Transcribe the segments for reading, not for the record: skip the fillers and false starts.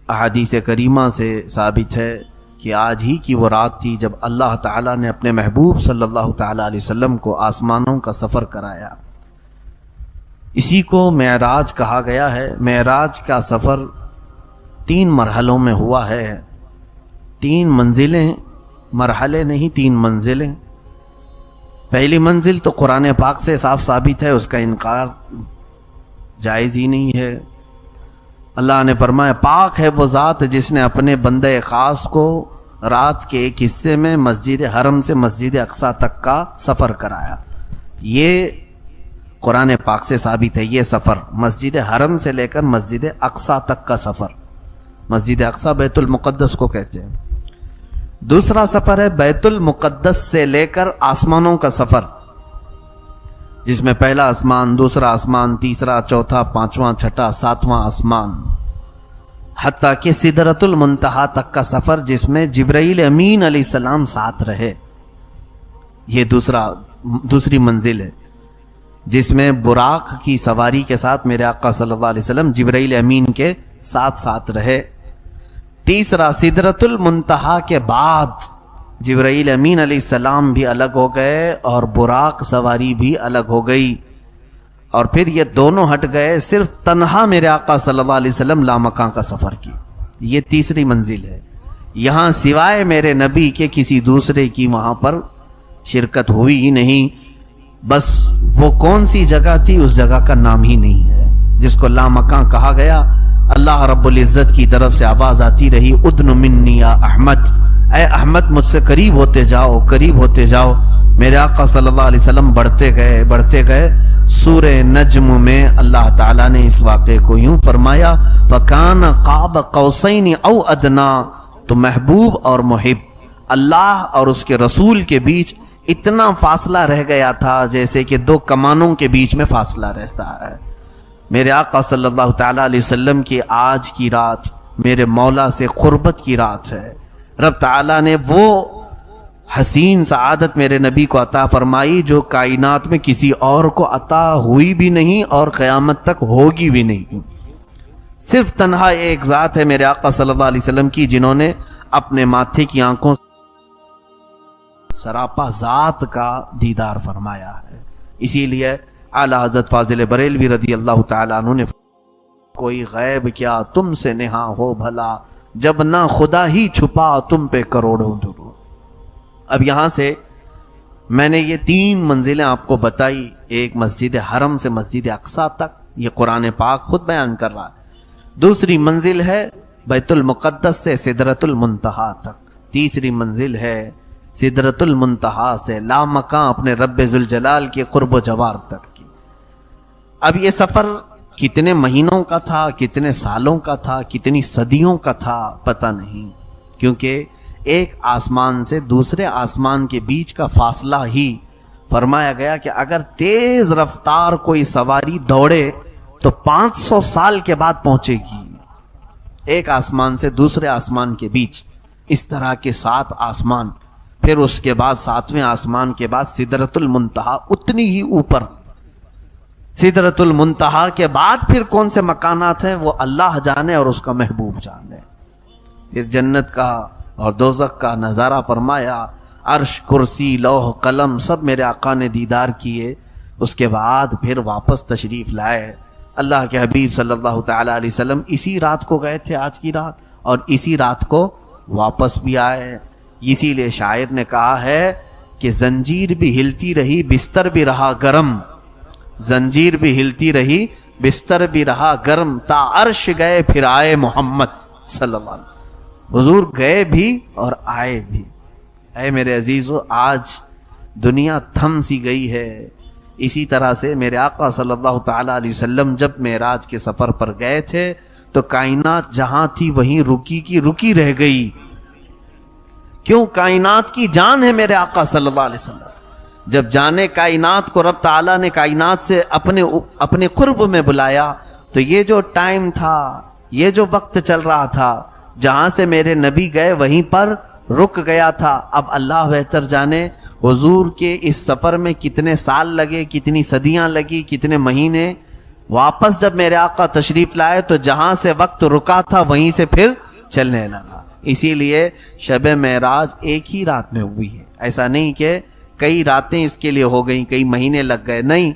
احادیث کریمہ سے ثابت ہے کہ آج ہی کی وہ رات تھی جب اللہ تعالیٰ نے اپنے محبوب صلی اللہ تعالیٰ علیہ وسلم کو آسمانوں کا سفر کرایا. اسی کو معراج کہا گیا ہے. معراج کا سفر 3 مرحلوں میں ہوا ہے. 3 منزلیں، مرحلے نہیں 3 منزلیں. پہلی منزل تو قرآن پاک سے صاف ثابت ہے، اس کا انکار جائز ہی نہیں ہے. اللہ نے فرمایا پاک ہے وہ ذات جس نے اپنے بندے خاص کو رات کے ایک حصے میں مسجد حرم سے مسجد اقصی تک کا سفر کرایا. یہ قرآن پاک سے ثابت ہے. یہ سفر مسجد حرم سے لے کر مسجد اقصی تک کا سفر، مسجد اقصی بیت المقدس کو کہتے ہیں. دوسرا سفر ہے بیت المقدس سے لے کر آسمانوں کا سفر، جس میں پہلا آسمان، دوسرا آسمان، تیسرا، چوتھا، پانچواں، چھٹا، ساتواں آسمان، حتیٰ کہ سدرۃ المنتہا تک کا سفر، جس میں جبرائیل امین علیہ السلام ساتھ رہے. یہ دوسری منزل ہے، جس میں براق کی سواری کے ساتھ میرے آقا صلی اللہ علیہ وسلم جبرائیل امین کے ساتھ رہے. تیسرا سدرۃ المنتہا کے بعد جبرائیل امین علیہ السلام بھی الگ ہو گئے اور براق سواری بھی الگ ہو گئی، اور پھر یہ دونوں ہٹ گئے، صرف تنہا میرے آقا صلی اللہ علیہ وسلم لامکاں کا سفر کی. یہ تیسری منزل ہے. یہاں سوائے میرے نبی کے کسی دوسرے کی وہاں پر شرکت ہوئی ہی نہیں. بس وہ کون سی جگہ تھی، اس جگہ کا نام ہی نہیں ہے جس کو لامکاں کہا گیا. اللہ رب العزت کی طرف سے آواز آتی رہی، ادن منی یا احمد، اے احمد مجھ سے قریب ہوتے جاؤ، قریب ہوتے جاؤ. میرے آقا صلی اللہ علیہ وسلم بڑھتے گئے. سورہ نجم میں اللہ تعالیٰ نے اس واقعے کو یوں فرمایا، فَكَانَ قَابَ قَوْسَيْنِ أَوْ أَدْنَىٰ. تو محبوب اور محب، اللہ اور اس کے رسول کے بیچ اتنا فاصلہ رہ گیا تھا جیسے کہ 2 کمانوں کے بیچ میں فاصلہ رہتا ہے. میرے آقا صلی اللہ تعالیٰ علیہ وسلم کی آج کی رات میرے مولا سے قربت کی رات ہے. رب تعالیٰ نے وہ حسین سعادت میرے نبی کو عطا فرمائی جو کائنات میں کسی اور کو عطا ہوئی بھی نہیں اور قیامت تک ہوگی بھی نہیں. صرف تنہا ایک ذات ہے میرے آقا صلی اللہ علیہ وسلم کی، جنہوں نے اپنے ماتھے کی آنکھوں سراپا ذات کا دیدار فرمایا ہے. اسی لیے اعلیٰ حضرت فاضل بریلوی رضی اللہ تعالیٰ عنہ نے کوئی غیب کیا تم سے نہا ہو بھلا، جب نہ خدا ہی چھپا تم پہ کروڑوں درود. اب یہاں سے میں نے یہ 3 منزلیں آپ کو بتائی. ایک مسجد حرم سے مسجد اقصی تک، یہ قرآن پاک خود بیان کر رہا ہے. دوسری منزل ہے بیت المقدس سے سدرۃ المنتہا تک. تیسری منزل ہے سدرۃ المنتہا سے لامکاں اپنے رب ذوالجلال کے قرب و جوار تک کی. اب یہ سفر کتنے مہینوں کا تھا، کتنے سالوں کا تھا، کتنی صدیوں کا تھا، پتہ نہیں، کیونکہ ایک آسمان سے دوسرے آسمان کے بیچ کا فاصلہ ہی فرمایا گیا کہ اگر تیز رفتار کوئی سواری دوڑے تو 500 سال کے بعد پہنچے گی. ایک آسمان سے دوسرے آسمان کے بیچ اس طرح کے 7 آسمان، پھر اس کے بعد 7ویں آسمان کے بعد سدرۃ المنتہا، اتنی ہی اوپر. سدرۃ المنتہا کے بعد پھر کون سے مکانات ہیں وہ اللہ جانے اور اس کا محبوب جانے. پھر جنت کا اور دوزخ کا نظارہ فرمایا. عرش، کرسی، لوح، قلم سب میرے آقا نے دیدار کیے. اس کے بعد پھر واپس تشریف لائے. اللہ کے حبیب صلی اللہ تعالیٰ علیہ وسلم اسی رات کو گئے تھے، آج کی رات، اور اسی رات کو واپس بھی آئے. اسی لیے شاعر نے کہا ہے کہ زنجیر بھی ہلتی رہی بستر بھی رہا گرم، زنجیر بھی ہلتی رہی بستر بھی رہا گرم، تا عرش گئے پھر آئے محمد صلی اللہ علیہ وسلم. حضور گئے بھی اور آئے بھی. اے میرے عزیزو، آج دنیا تھم سی گئی ہے. اسی طرح سے میرے آقا صلی اللہ تعالیٰ علیہ وسلم جب معراج کے سفر پر گئے تھے تو کائنات جہاں تھی وہیں رکی کی رکی رہ گئی. کیوں؟ کائنات کی جان ہے میرے آقا صلی اللہ علیہ وسلم. جب جانے کائنات کو رب تعالیٰ نے کائنات سے اپنے قرب میں بلایا تو یہ جو ٹائم تھا، یہ جو وقت چل رہا تھا، جہاں سے میرے نبی گئے وہیں پر رک گیا تھا. اب اللہ بہتر جانے حضور کے اس سفر میں کتنے سال لگے، کتنی صدیاں لگی، کتنے مہینے. واپس جب میرے آقا تشریف لائے تو جہاں سے وقت رکا تھا وہیں سے پھر چلنے لگا. اسی لیے شب معراج ایک ہی رات میں ہوئی ہے. ایسا نہیں کہ کئی راتیں اس کے لیے ہو گئیں, کئی مہینے لگ گئے, نہیں,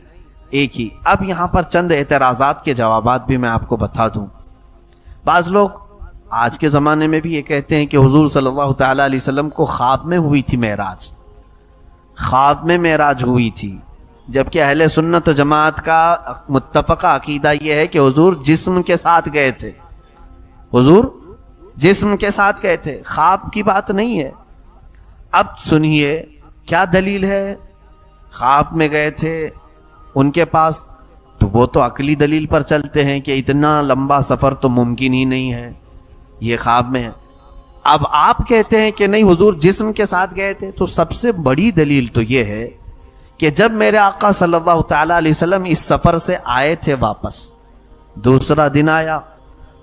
ایک ہی. اب یہاں پر چند اعتراضات کے جوابات بھی میں آپ کو بتا دوں. بعض لوگ آج کے زمانے میں بھی یہ کہتے ہیں کہ حضور صلی اللہ تعالی علیہ وسلم کو خواب میں ہوئی تھی معراج, خواب میں معراج ہوئی تھی, جبکہ اہل سنت و جماعت کا متفقہ عقیدہ یہ ہے کہ حضور جسم کے ساتھ گئے تھے, حضور جسم کے ساتھ گئے تھے, خواب کی بات نہیں ہے. اب سنیے کیا دلیل ہے, خواب میں گئے تھے ان کے پاس, تو وہ تو عقلی دلیل پر چلتے ہیں کہ اتنا لمبا سفر تو ممکن ہی نہیں ہے, یہ خواب میں ہے. اب آپ کہتے ہیں کہ نہیں حضور جسم کے ساتھ گئے تھے, تو سب سے بڑی دلیل تو یہ ہے کہ جب میرے آقا صلی اللہ تعالی علیہ وسلم اس سفر سے آئے تھے واپس, دوسرا دن آیا,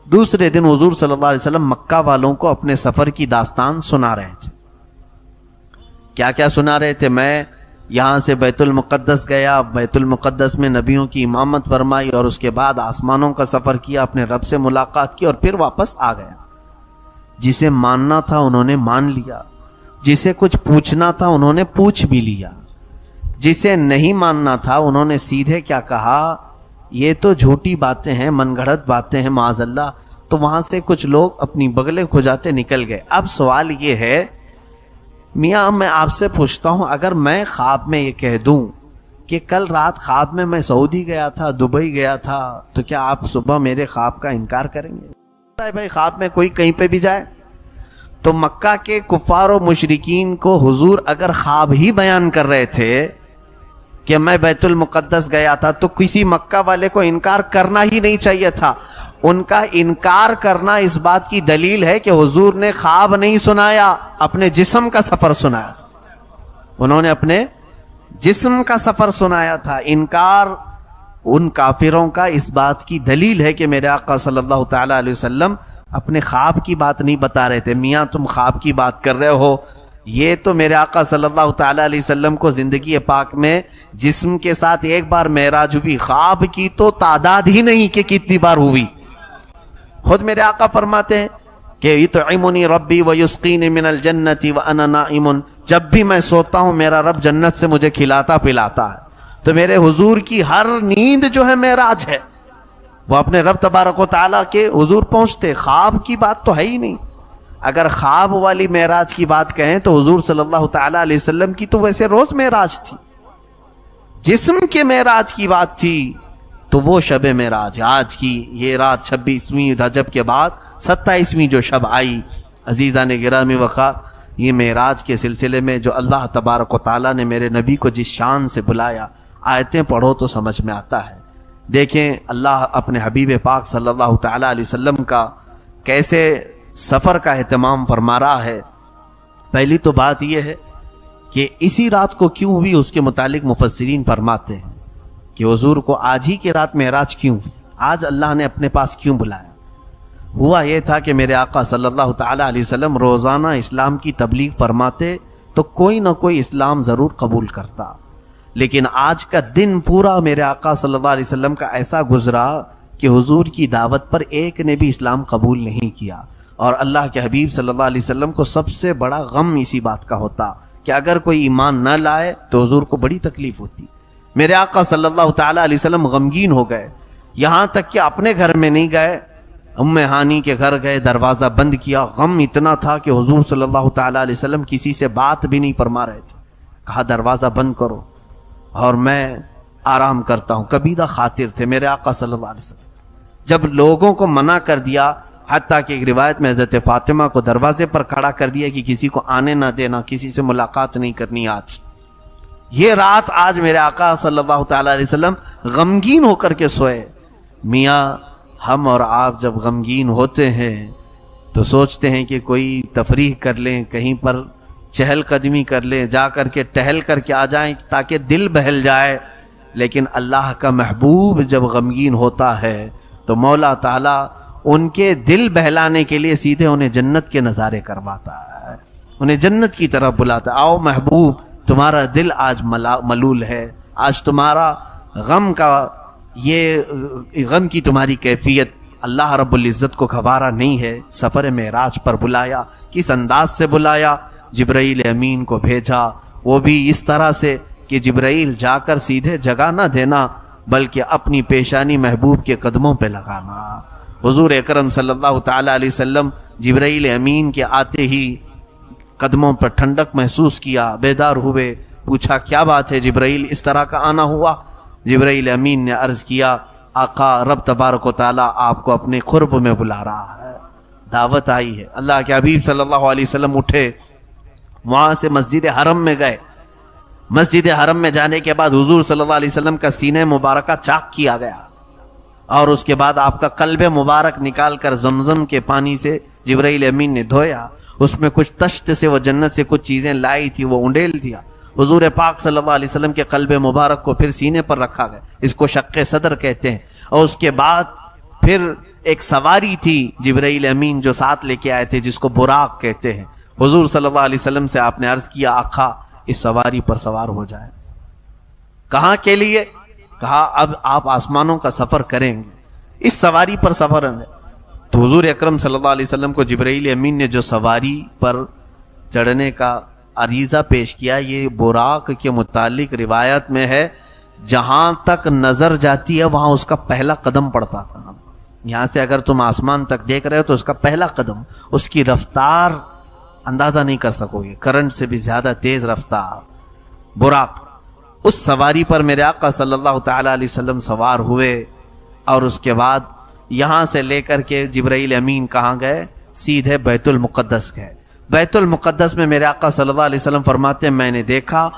دوسرے دن حضور صلی اللہ علیہ وسلم مکہ والوں کو اپنے سفر کی داستان سنا رہے تھے. کیا کیا سنا رہے تھے؟ میں یہاں سے بیت المقدس گیا, بیت المقدس میں نبیوں کی امامت فرمائی, اور اس کے بعد آسمانوں کا سفر کیا, اپنے رب سے ملاقات کی, اور پھر واپس آ گیا. جسے ماننا تھا انہوں نے مان لیا, جسے کچھ پوچھنا تھا انہوں نے پوچھ بھی لیا, جسے نہیں ماننا تھا انہوں نے سیدھے کیا کہا, یہ تو جھوٹی باتیں ہیں, من گھڑت باتیں ہیں معاذ اللہ. تو وہاں سے کچھ لوگ اپنی بغلیں کھجاتے نکل گئے. اب سوال یہ ہے, میاں میں آپ سے پوچھتا ہوں, اگر میں خواب میں یہ کہہ دوں کہ کل رات خواب میں میں سعودی گیا تھا, دبئی گیا تھا, تو کیا آپ صبح میرے خواب کا انکار کریں گے؟ بھائی خواب میں کوئی کہیں پہ بھی جائے. تو مکہ کے کفار و مشرکین کو حضور اگر خواب ہی بیان کر رہے تھے کہ میں بیت المقدس گیا تھا, تو کسی مکہ والے کو انکار کرنا ہی نہیں چاہیے تھا. ان کا انکار کرنا اس بات کی دلیل ہے کہ حضور نے خواب نہیں سنایا, اپنے جسم کا سفر سنایا تھا. انہوں نے اپنے جسم کا سفر سنایا تھا. انکار ان کافروں کا اس بات کی دلیل ہے کہ میرے آقا صلی اللہ تعالی علیہ وسلم اپنے خواب کی بات نہیں بتا رہے تھے. میاں تم خواب کی بات کر رہے ہو, یہ تو میرے آقا صلی اللہ تعالی علیہ وسلم کو زندگی پاک میں جسم کے ساتھ ایک بار معراج ہوئی, خواب کی تو تعداد ہی نہیں کہ کتنی بار ہوئی. خود میرے آقا فرماتے ہیں کہ یطعمنی ربی ویسقینی من الجنت وانا نائم, جب بھی میں سوتا ہوں میرا رب جنت سے مجھے کھلاتا پلاتا ہے. تو میرے حضور کی ہر نیند جو ہے معراج ہے, وہ اپنے رب تبارک و تعالیٰ کے حضور پہنچتے. خواب کی بات تو ہے ہی نہیں. اگر خواب والی معراج کی بات کہیں تو حضور صلی اللہ تعالیٰ علیہ وسلم کی تو ویسے روز معراج تھی. جسم کے معراج کی بات تھی تو وہ شب معراج آج کی یہ رات 26ویں رجب کے بعد 27ویں جو شب آئی, عزیزان گرامی وقار, یہ معراج کے سلسلے میں جو اللہ تبارک و تعالیٰ نے میرے نبی کو جس شان سے بلایا, آیتیں پڑھو تو سمجھ میں آتا ہے. دیکھیں اللہ اپنے حبیب پاک صلی اللہ تعالیٰ علیہ وسلم کا کیسے سفر کا اہتمام فرما رہا ہے. پہلی تو بات یہ ہے کہ اسی رات کو کیوں ہوئی, اس کے متعلق مفسرین فرماتے ہیں کہ حضور کو آج ہی کی رات معراج کیوں ہوئی, آج اللہ نے اپنے پاس کیوں بلایا. ہوا یہ تھا کہ میرے آقا صلی اللہ تعالیٰ علیہ وسلم روزانہ اسلام کی تبلیغ فرماتے تو کوئی نہ کوئی اسلام ضرور قبول کرتا, لیکن آج کا دن پورا میرے آقا صلی اللہ علیہ وسلم کا ایسا گزرا کہ حضور کی دعوت پر ایک نے بھی اسلام قبول نہیں کیا. اور اللہ کے حبیب صلی اللہ علیہ وسلم کو سب سے بڑا غم اسی بات کا ہوتا کہ اگر کوئی ایمان نہ لائے تو حضور کو بڑی تکلیف ہوتی. میرے آقا صلی اللہ تعالیٰ علیہ وسلم غمگین ہو گئے, یہاں تک کہ اپنے گھر میں نہیں گئے, ام ہانی کے گھر گئے, دروازہ بند کیا. غم اتنا تھا کہ حضور صلی اللہ تعالیٰ علیہ وسلم کسی سے بات بھی نہیں فرما رہے تھے. کہا دروازہ بند کرو اور میں آرام کرتا ہوں. کبیدہ خاطر تھے میرے آقا صلی اللہ علیہ وسلم. جب لوگوں کو منع کر دیا, حتیٰ کہ ایک روایت میں حضرت فاطمہ کو دروازے پر کھڑا کر دیا کہ کسی کو آنے نہ دینا, کسی سے ملاقات نہیں کرنی. آج یہ رات آج میرے آقا صلی اللہ تعالیٰ علیہ وسلم غمگین ہو کر کے سوئے. میاں ہم اور آپ جب غمگین ہوتے ہیں تو سوچتے ہیں کہ کوئی تفریح کر لیں, کہیں پر چہل قدمی کر لیں, جا کر کے ٹہل کر کے آ جائیں تاکہ دل بہل جائے. لیکن اللہ کا محبوب جب غمگین ہوتا ہے تو مولا تعالیٰ ان کے دل بہلانے کے لیے سیدھے انہیں جنت کے نظارے کرواتا ہے, انہیں جنت کی طرف بلاتا ہے. آؤ محبوب, تمہارا دل آج ملول ہے, آج تمہارا غم کا یہ غم کی تمہاری کیفیت اللہ رب العزت کو گوارا نہیں ہے. سفر معراج پر بلایا، کس انداز سے بلایا؟ جبرائیل امین کو بھیجا، وہ بھی اس طرح سے کہ جبرائیل جا کر سیدھے جگہ نہ دینا بلکہ اپنی پیشانی محبوب کے قدموں پہ لگانا. حضور اکرم صلی اللہ تعالی علیہ وسلم جبرائیل امین کے آتے ہی قدموں پر ٹھنڈک محسوس کیا، بیدار ہوئے، پوچھا کیا بات ہے جبرائیل، اس طرح کا آنا ہوا؟ جبرائیل امین نے عرض کیا آقا رب تبارک و تعالیٰ آپ کو اپنے قرب میں بلا رہا ہے، دعوت آئی ہے. اللہ کے حبیب صلی اللہ علیہ وسلم اٹھے، وہاں سے مسجد حرم میں گئے. مسجد حرم میں جانے کے بعد حضور صلی اللہ علیہ وسلم کا سینہ مبارکہ چاک کیا گیا اور اس کے بعد آپ کا قلب مبارک نکال کر زمزم کے پانی سے جبرائیل امین نے دھویا. اس میں کچھ تشت سے وہ جنت سے کچھ چیزیں لائی تھی، وہ انڈیل دیا. حضور پاک صلی اللہ علیہ وسلم کے قلب مبارک کو پھر سینے پر رکھا گیا، اس کو شق صدر کہتے ہیں. اور اس کے بعد پھر ایک سواری تھی جبرائیل امین جو ساتھ لے کے آئے تھے جس کو براق کہتے ہیں. حضور صلی اللہ علیہ وسلم سے آپ نے عرض کیا آقا اس سواری پر سوار ہو جائے. کہاں کے لیے؟ کہا اب آپ آسمانوں کا سفر کریں گے، اس سواری پر سفر ہے. تو حضور اکرم صلی اللہ علیہ وسلم کو جبرائیل امین نے جو سواری پر چڑھنے کا عریضہ پیش کیا، یہ براق کے متعلق روایت میں ہے جہاں تک نظر جاتی ہے وہاں اس کا پہلا قدم پڑتا تھا. یہاں سے اگر تم آسمان تک دیکھ رہے ہو تو اس کا پہلا قدم، اس کی رفتار اندازہ نہیں کر سکو گے، کرنٹ سے بھی زیادہ تیز رفتار براق. اس سواری پر میرے آقا صلی اللہ تعالی علیہ وسلم سوار ہوئے اور اس کے بعد یہاں سے لے کر کے جبرائیل امین کہاں گئے؟ سیدھے بیت المقدس گئے. بیت المقدس میں میرے آقا صلی اللہ علیہ وسلم فرماتے ہیں میں نے دیکھا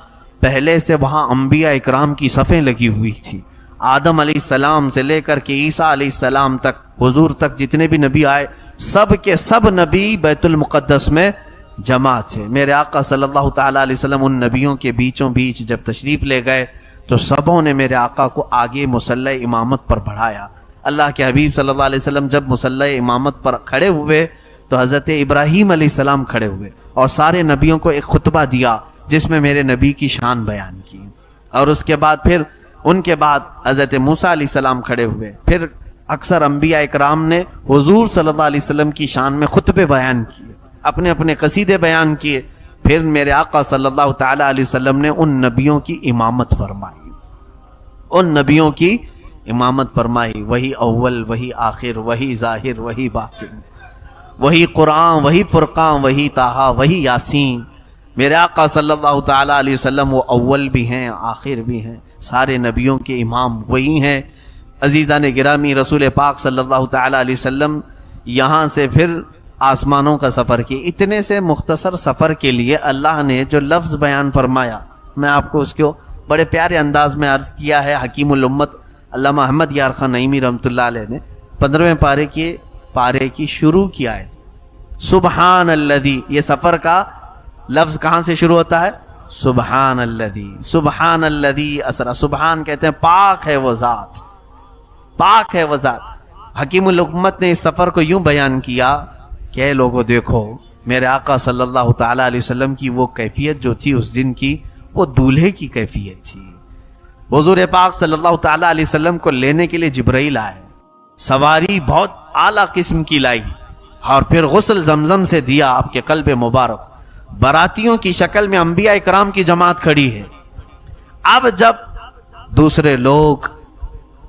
پہلے سے وہاں انبیاء اکرام کی صفیں لگی ہوئی تھی. آدم علیہ السلام سے لے کر کے عیسیٰ علیہ السلام تک، حضور تک جتنے بھی نبی آئے سب کے سب نبی بیت المقدس میں جمع تھے. میرے آقا صلی اللہ تعالی علیہ وسلم ان نبیوں کے بیچوں بیچ جب تشریف لے گئے تو سبوں نے میرے آقا کو آگے مصلی امامت پر بڑھایا. اللہ کے حبیب صلی اللہ علیہ وسلم جب مصلی امامت پر کھڑے ہوئے تو حضرت ابراہیم علیہ السلام کھڑے ہوئے اور سارے نبیوں کو ایک خطبہ دیا جس میں میرے نبی کی شان بیان کی. اور اس کے بعد پھر ان کے بعد حضرت موسیٰ علیہ السلام کھڑے ہوئے. پھر اکثر انبیاء اکرام نے حضور صلی اللہ علیہ وسلم کی شان میں خطبے بیان کیے، اپنے اپنے قصیدے بیان کیے. پھر میرے آقا صلی اللہ تعالی علیہ وسلم نے ان نبیوں کی امامت فرمائی، ان نبیوں کی امامت فرمائی. وہی اول، وہی آخر، وہی ظاہر، وہی باطن، وہی قرآن، وہی فرقان، وہی طٰہٰ، وہی یاسین. میرے آقا صلی اللہ تعالی علیہ وسلم وہ اول بھی ہیں آخر بھی ہیں، سارے نبیوں کے امام وہی ہیں. عزیزان گرامی، رسول پاک صلی اللہ تعالی علیہ وسلم یہاں سے پھر آسمانوں کا سفر کی. اتنے سے مختصر سفر کے لیے اللہ نے جو لفظ بیان فرمایا میں آپ کو اس کو بڑے پیارے انداز میں عرض کیا ہے. حکیم الامت علامہ احمد یار خان نعیمی رحمۃ اللہ علیہ نے 15ویں پارے کی شروع کی آیت سبحان الذی، یہ سفر کا لفظ کہاں سے شروع ہوتا ہے؟ سبحان الذی، سبحان الذی اسرا. سبحان کہتے ہیں پاک ہے وہ ذات، پاک ہے وہ ذات. حکیم الامت نے اس سفر کو یوں بیان کیا کہ اے لوگوں دیکھو میرے آقا صلی اللہ تعالی علیہ وسلم کی وہ کیفیت جو تھی اس دن کی، وہ دولہے کی کیفیت تھی. حضور پاک صلی اللہ تعالی علیہ وسلم کو لینے کے لیے جبرائیل آئے، سواری بہت اعلیٰ قسم کی لائی اور پھر غسل زمزم سے دیا آپ کے قلب مبارک. براتیوں کی شکل میں انبیاء اکرام کی جماعت کھڑی ہے. اب جب دوسرے لوگ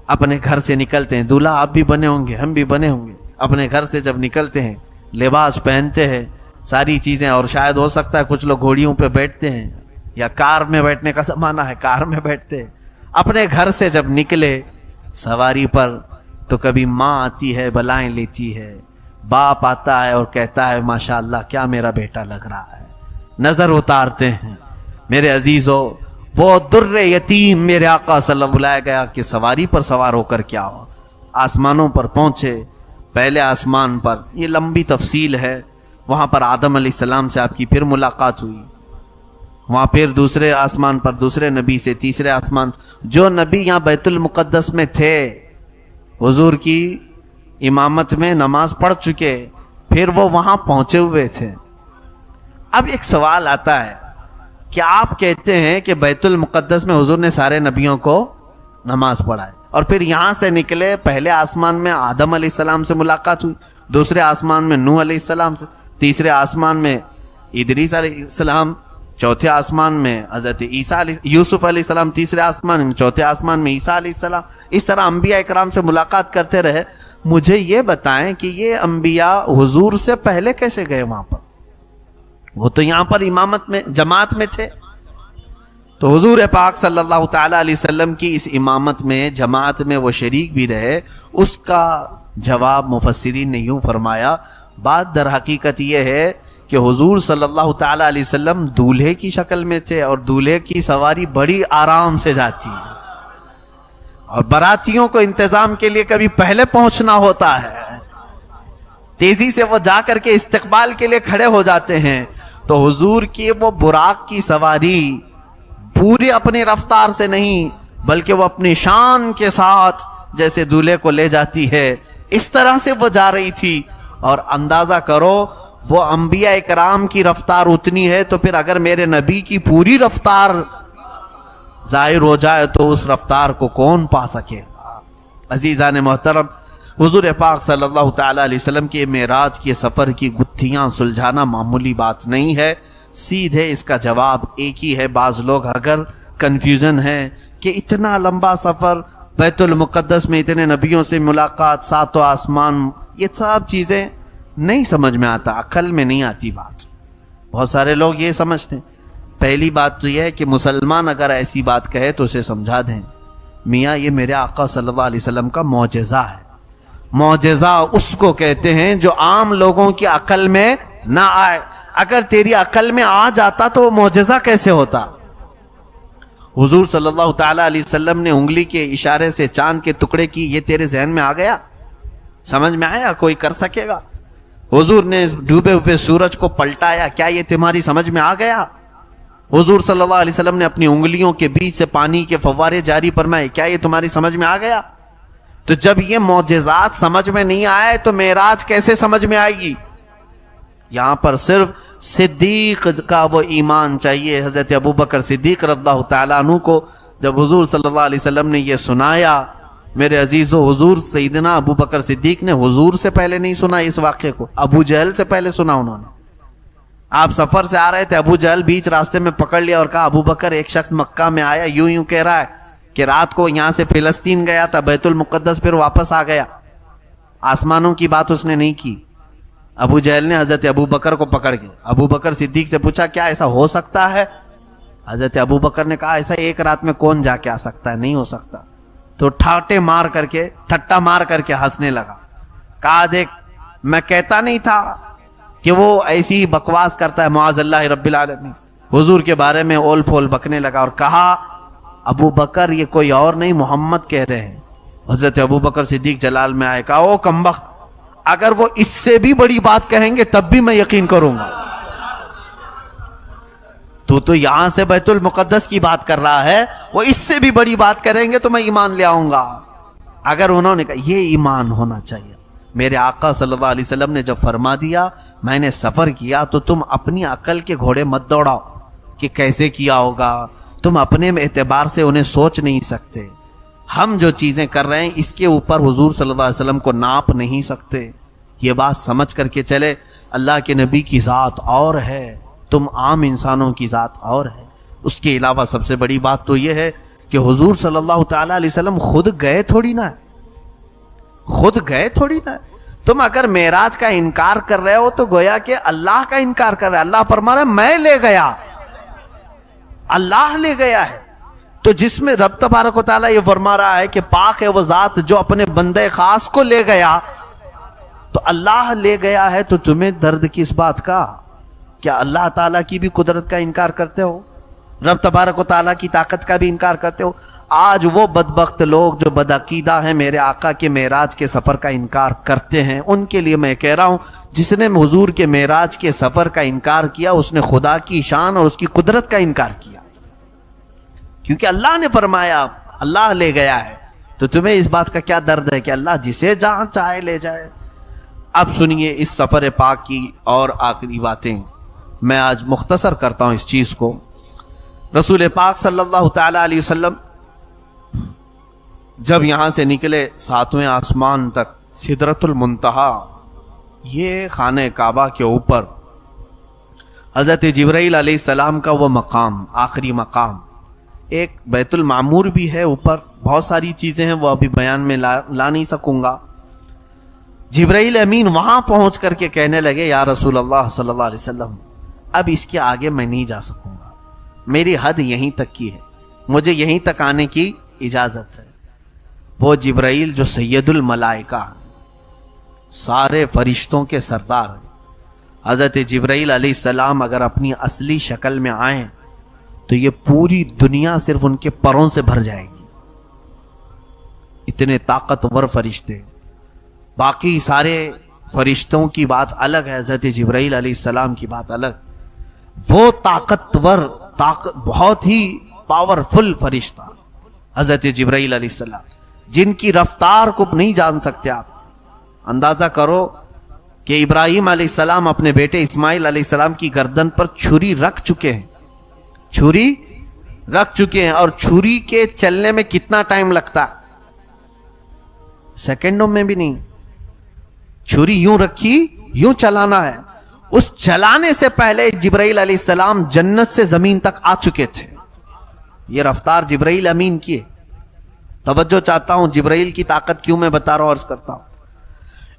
اپنے گھر سے نکلتے ہیں، دولہا آپ بھی بنے ہوں گے، ہم بھی بنے ہوں گے، اپنے گھر سے جب نکلتے ہیں لباس پہنتے ہیں ساری چیزیں، اور شاید ہو سکتا ہے کچھ لوگ گھوڑیوں پہ بیٹھتے ہیں یا کار میں بیٹھنے کا زمانہ ہے کار میں بیٹھتے ہیں. اپنے گھر سے جب نکلے سواری پر تو کبھی ماں آتی ہے بلائیں لیتی ہے، باپ آتا ہے اور کہتا ہے ماشاءاللہ کیا میرا بیٹا لگ رہا ہے، نظر اتارتے ہیں. میرے عزیزو وہ در یتیم میرے آقا صلی اللہ علیہ وسلم بلایا گیا کہ سواری پر سوار ہو کر کیا ہو. آسمانوں پر پہنچے. پہلے آسمان پر یہ لمبی تفصیل ہے، وہاں پر آدم علیہ السلام سے آپ کی پھر ملاقات ہوئی، وہاں پھر دوسرے آسمان پر دوسرے نبی سے تیسرے آسمان. جو نبی یہاں بیت المقدس میں تھے حضور کی امامت میں نماز پڑھ چکے، پھر وہ وہاں پہنچے ہوئے تھے. اب ایک سوال آتا ہے کہ آپ کہتے ہیں کہ بیت المقدس میں حضور نے سارے نبیوں کو نماز پڑھائے، اور پھر یہاں سے نکلے، پہلے آسمان میں آدم علیہ السلام سے ملاقات ہوئی، دوسرے آسمان میں نوح علیہ السلام سے، تیسرے آسمان میں ادریس علیہ السلام، چوتھے آسمان میں حضرت یوسف علیہ السلام، تیسرے آسمان میں، چوتھے آسمان میں عیسیٰ علیہ السلام. اس طرح انبیاء اکرام سے ملاقات کرتے رہے. مجھے یہ بتائیں کہ یہ انبیاء حضور سے پہلے کیسے گئے وہاں پر؟ وہ تو یہاں پر امامت میں جماعت میں تھے. تو حضور پاک صلی اللہ تعالی علیہ وسلم کی اس امامت میں جماعت میں وہ شریک بھی رہے. اس کا جواب مفسرین نے یوں فرمایا، بات در حقیقت یہ ہے کہ حضور صلی اللہ تعالی علیہ وسلم دولہے کی شکل میں تھے، اور دولہے کی سواری بڑی آرام سے جاتی ہے، اور براتیوں کو انتظام کے لیے کبھی پہلے پہنچنا ہوتا ہے، تیزی سے وہ جا کر کے استقبال کے لیے کھڑے ہو جاتے ہیں. تو حضور کی وہ براق کی سواری پوری اپنی رفتار سے نہیں، بلکہ وہ اپنی شان کے ساتھ جیسے دولہے کو لے جاتی ہے اس طرح سے وہ جا رہی تھی. اور اندازہ کرو وہ انبیاء اکرام کی رفتار اتنی ہے، تو پھر اگر میرے نبی کی پوری رفتار ظاہر ہو جائے تو اس رفتار کو کون پا سکے؟ عزیزان محترم، حضور پاک صلی اللہ تعالی علیہ وسلم کے معراج کے سفر کی گتھیاں سلجھانا معمولی بات نہیں ہے. سیدھے اس کا جواب ایک ہی ہے. بعض لوگ اگر کنفیوژن ہے کہ اتنا لمبا سفر، بیت المقدس میں اتنے نبیوں سے ملاقات، ساتوں آسمان، یہ سب چیزیں نہیں سمجھ میں آتا، عقل میں نہیں آتی بات. بہت سارے لوگ یہ سمجھتے ہیں. پہلی بات تو یہ ہے کہ مسلمان اگر ایسی بات کہے تو اسے سمجھا دیں، میاں یہ میرے آقا صلی اللہ علیہ وسلم کا معجزہ ہے. معجزہ اس کو کہتے ہیں جو عام لوگوں کی عقل میں نہ آئے. اگر تیری عقل میں آ جاتا تو وہ معجزہ کیسے ہوتا؟ حضور صلی اللہ تعالی علیہ وسلم نے انگلی کے اشارے سے چاند کے ٹکڑے کی، یہ تیرے ذہن میں آ گیا؟ سمجھ میں آیا؟ کوئی کر سکے گا؟ حضور نے ڈوبے ہوئے سورج کو پلٹایا، کیا یہ تمہاری سمجھ میں آ گیا؟ حضور صلی اللہ علیہ وسلم نے اپنی انگلیوں کے بیچ سے پانی کے فوارے جاری فرمائے، کیا یہ تمہاری سمجھ میں آ گیا؟ تو جب یہ معجزات سمجھ میں نہیں آئے تو معراج کیسے سمجھ میں آئے گی؟ یہاں پر صرف صدیق کا وہ ایمان چاہیے. حضرت ابوبکر صدیق رضی اللہ تعالیٰ عنہ کو جب حضور صلی اللہ علیہ وسلم نے یہ سنایا، میرے عزیزو، حضور سیدنا ابوبکر صدیق نے حضور سے پہلے نہیں سنا اس واقعے کو، ابو جہل سے پہلے سنا انہوں نے. آپ سفر سے آ رہے تھے، ابو جہل بیچ راستے میں پکڑ لیا اور کہا ابو بکر ایک شخص مکہ میں آیا، یوں کہہ رہا ہے کہ رات کو یہاں سے فلسطین گیا تھا، بیت المقدس، پھر واپس آ گیا. آسمانوں کی بات اس نے نہیں کی. ابو جہل نے حضرت ابو بکر کو پکڑ کے ابو بکر صدیق سے پوچھا کیا ایسا ہو سکتا ہے؟ حضرت ابو بکر نے کہا ایسا ایک رات میں کون جا کے آ سکتا ہے، نہیں ہو سکتا. تو ٹھٹا مار کر کے ہنسنے لگا. کہا دیکھ میں کہتا نہیں تھا کہ وہ ایسی ہی بکواس کرتا ہے، معاذ اللہ رب العالمین. حضور کے بارے میں اول فول بکنے لگا اور کہا ابو بکر یہ کوئی اور نہیں محمد کہہ رہے ہیں. حضرت ابو بکر صدیق جلال میں آئے، کہا او کمبخت، اگر وہ اس سے بھی بڑی بات کہیں گے تب بھی میں یقین کروں گا. تو یہاں سے بیت المقدس کی بات کر رہا ہے، وہ اس سے بھی بڑی بات کریں گے تو میں ایمان لے آؤں گا. اگر انہوں نے کہا یہ ایمان ہونا چاہیے. میرے آقا صلی اللہ علیہ وسلم نے جب فرما دیا میں نے سفر کیا، تو تم اپنی عقل کے گھوڑے مت دوڑاؤ کہ کیسے کیا ہوگا. تم اپنے اعتبار سے انہیں سوچ نہیں سکتے. ہم جو چیزیں کر رہے ہیں اس کے اوپر حضور صلی اللہ علیہ وسلم کو ناپ نہیں سکتے. یہ بات سمجھ کر کے چلے. اللہ کے نبی کی ذات اور ہے، تم عام انسانوں کی ذات اور ہے. اس کے علاوہ سب سے بڑی بات تو یہ ہے کہ حضور صلی اللہ تعالی علیہ وسلم خود گئے تھوڑی نہ. تم اگر معراج کا انکار کر رہے ہو تو گویا کہ اللہ کا انکار کر رہے. اللہ فرما رہا ہے میں لے گیا، اللہ لے گیا ہے. تو جس میں رب تبارک و تعالیٰ یہ فرما رہا ہے کہ پاک ہے وہ ذات جو اپنے بندے خاص کو لے گیا، تو اللہ لے گیا ہے. تو تمہیں درد کس بات کا؟ کیا اللہ تعالیٰ کی بھی قدرت کا انکار کرتے ہو؟ رب تبارک و تعالیٰ کی طاقت کا بھی انکار کرتے ہو؟ آج وہ بدبخت لوگ جو بدعقیدہ ہیں میرے آقا کے معراج کے سفر کا انکار کرتے ہیں، ان کے لیے میں کہہ رہا ہوں جس نے حضور کے معراج کے سفر کا انکار کیا اس نے خدا کی شان اور اس کی قدرت کا انکار کیا. کیونکہ اللہ نے فرمایا اللہ لے گیا ہے. تو تمہیں اس بات کا کیا درد ہے کہ اللہ جسے جہاں چاہے لے جائے. اب سنیے اس سفر پاک کی اور آخری باتیں. میں آج مختصر کرتا ہوں اس چیز کو. رسول پاک صلی اللہ تعالی علیہ وسلم جب یہاں سے نکلے 7ویں آسمان تک سدرۃ المنتہا، یہ خانہ کعبہ کے اوپر حضرت جبرائیل علیہ السلام کا وہ مقام، آخری مقام، ایک بیت المعمور بھی ہے اوپر، بہت ساری چیزیں ہیں وہ ابھی بیان میں لا نہیں سکوں گا۔ جبرائیل امین وہاں پہنچ کر کے کہنے لگے یا رسول اللہ صلی اللہ علیہ وسلم اب اس کے آگے میں نہیں جا سکوں گا، میری حد یہیں تک کی ہے، مجھے یہیں تک آنے کی اجازت ہے۔ وہ جبرائیل جو سید الملائکہ، سارے فرشتوں کے سردار، حضرت جبرائیل علیہ السلام اگر اپنی اصلی شکل میں آئیں تو یہ پوری دنیا صرف ان کے پروں سے بھر جائے گی، اتنے طاقتور فرشتے۔ باقی سارے فرشتوں کی بات الگ ہے، حضرت جبرائیل علیہ السلام کی بات الگ۔ وہ طاقتور، بہت ہی پاورفل فرشتہ حضرت جبرائیل علیہ السلام، جن کی رفتار کو نہیں جان سکتے آپ۔ اندازہ کرو کہ ابراہیم علیہ السلام اپنے بیٹے اسماعیل علیہ السلام کی گردن پر چھری رکھ چکے ہیں، چھری رکھ چکے ہیں، اور چھری کے چلنے میں کتنا ٹائم لگتا ہے؟ سیکنڈوں میں بھی نہیں۔ چھری یوں رکھی، یوں چلانا ہے۔ اس چلانے سے پہلے جبرائیل علیہ السلام جنت سے زمین تک آ چکے تھے۔ یہ رفتار جبرائیل امین کی ہے۔ توجہ چاہتا ہوں، جبرائیل کی طاقت کیوں میں بتا رہا ہوں، عرض کرتا ہوں۔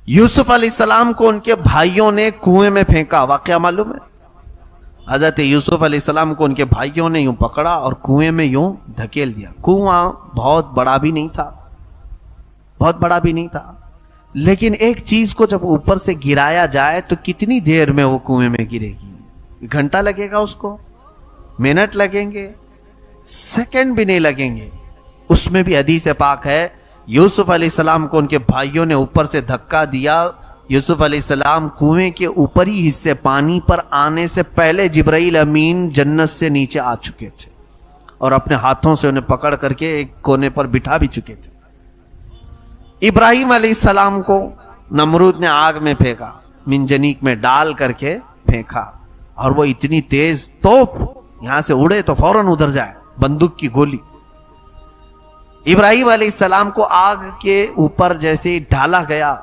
یوسف علیہ السلام کو ان کے بھائیوں نے کنویں میں پھینکا، واقعہ معلوم ہے؟ حضرت یوسف علیہ السلام کو ان کے بھائیوں نے یوں پکڑا اور کنویں میں یوں دھکیل دیا۔ کنواں بہت بڑا بھی نہیں تھا، بہت بڑا بھی نہیں تھا، لیکن ایک چیز کو جب اوپر سے گرایا جائے تو کتنی دیر میں وہ کنویں میں گرے گی؟ گھنٹہ لگے گا اس کو؟ منٹ لگیں گے؟ سیکنڈ بھی نہیں لگیں گے۔ اس میں بھی حدیث پاک ہے، یوسف علیہ السلام کو ان کے بھائیوں نے اوپر سے دھکا دیا، یوسف علیہ السلام کنویں کے اوپری حصے پانی پر آنے سے پہلے جبرائیل امین جنت سے نیچے آ چکے تھے اور اپنے ہاتھوں سے انہیں پکڑ کر کے ایک کونے پر بٹھا بھی چکے تھے۔ ابراہیم علیہ السلام کو نمرود نے آگ میں پھینکا، منجنیق میں ڈال کر کے پھینکا، اور وہ اتنی تیز توپ یہاں سے اڑے تو فوراً ادھر جائے، بندوق کی گولی۔ ابراہیم علیہ السلام کو آگ کے اوپر جیسے ڈالا گیا،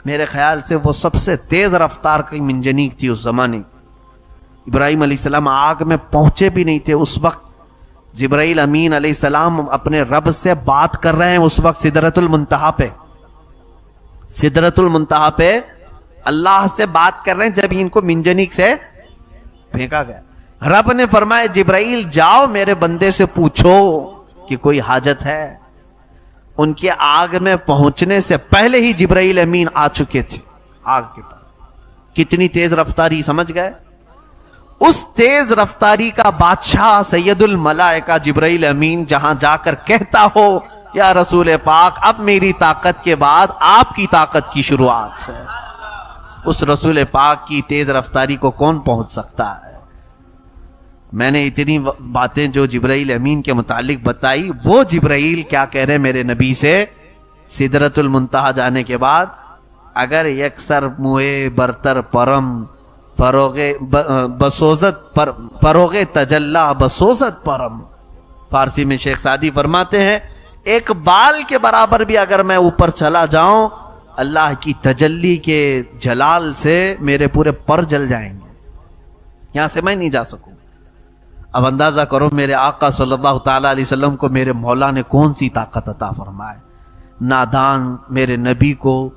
میرے خیال سے وہ سب سے تیز رفتار کی منجنیق تھی اس زمانے۔ ابراہیم علیہ السلام آگ میں پہنچے بھی نہیں تھے اس وقت، جبرائیل امین علیہ السلام اپنے رب سے بات کر رہے ہیں اس وقت سدرۃ المنتہا پہ، سدرۃ المنتہا پہ اللہ سے بات کر رہے ہیں جب ان کو منجنیق سے پھینکا گیا۔ رب نے فرمایا جبرائیل جاؤ میرے بندے سے پوچھو کہ کوئی حاجت ہے۔ ان کے آگ میں پہنچنے سے پہلے ہی جبرائیل امین آ چکے تھے آگ کے پاس۔ کتنی تیز رفتاری، سمجھ گئے؟ اس تیز رفتاری کا بادشاہ سید الملائکہ جبرائیل امین جہاں جا کر کہتا ہو یا رسول پاک اب میری طاقت کے بعد آپ کی طاقت کی شروعات ہے، اس رسول پاک کی تیز رفتاری کو کون پہنچ سکتا ہے؟ میں نے اتنی باتیں جو جبرائیل امین کے متعلق بتائی، وہ جبرائیل کیا کہہ رہے میرے نبی سے سدرۃ المنتہا جانے کے بعد، اگر یکسر موئے برتر پرم فروغ تجلا بسوزت پرم۔ فارسی میں شیخ سعدی فرماتے ہیں ایک بال کے برابر بھی اگر میں اوپر چلا جاؤں، اللہ کی تجلی کے جلال سے میرے پورے پر جل جائیں گے، یہاں سے میں نہیں جا سکوں۔ اب اندازہ کرو میرے آقا صلی اللہ تعالی علیہ وسلم کو میرے مولا نے کون سی طاقت عطا فرمائے۔ نادان میرے نبی کو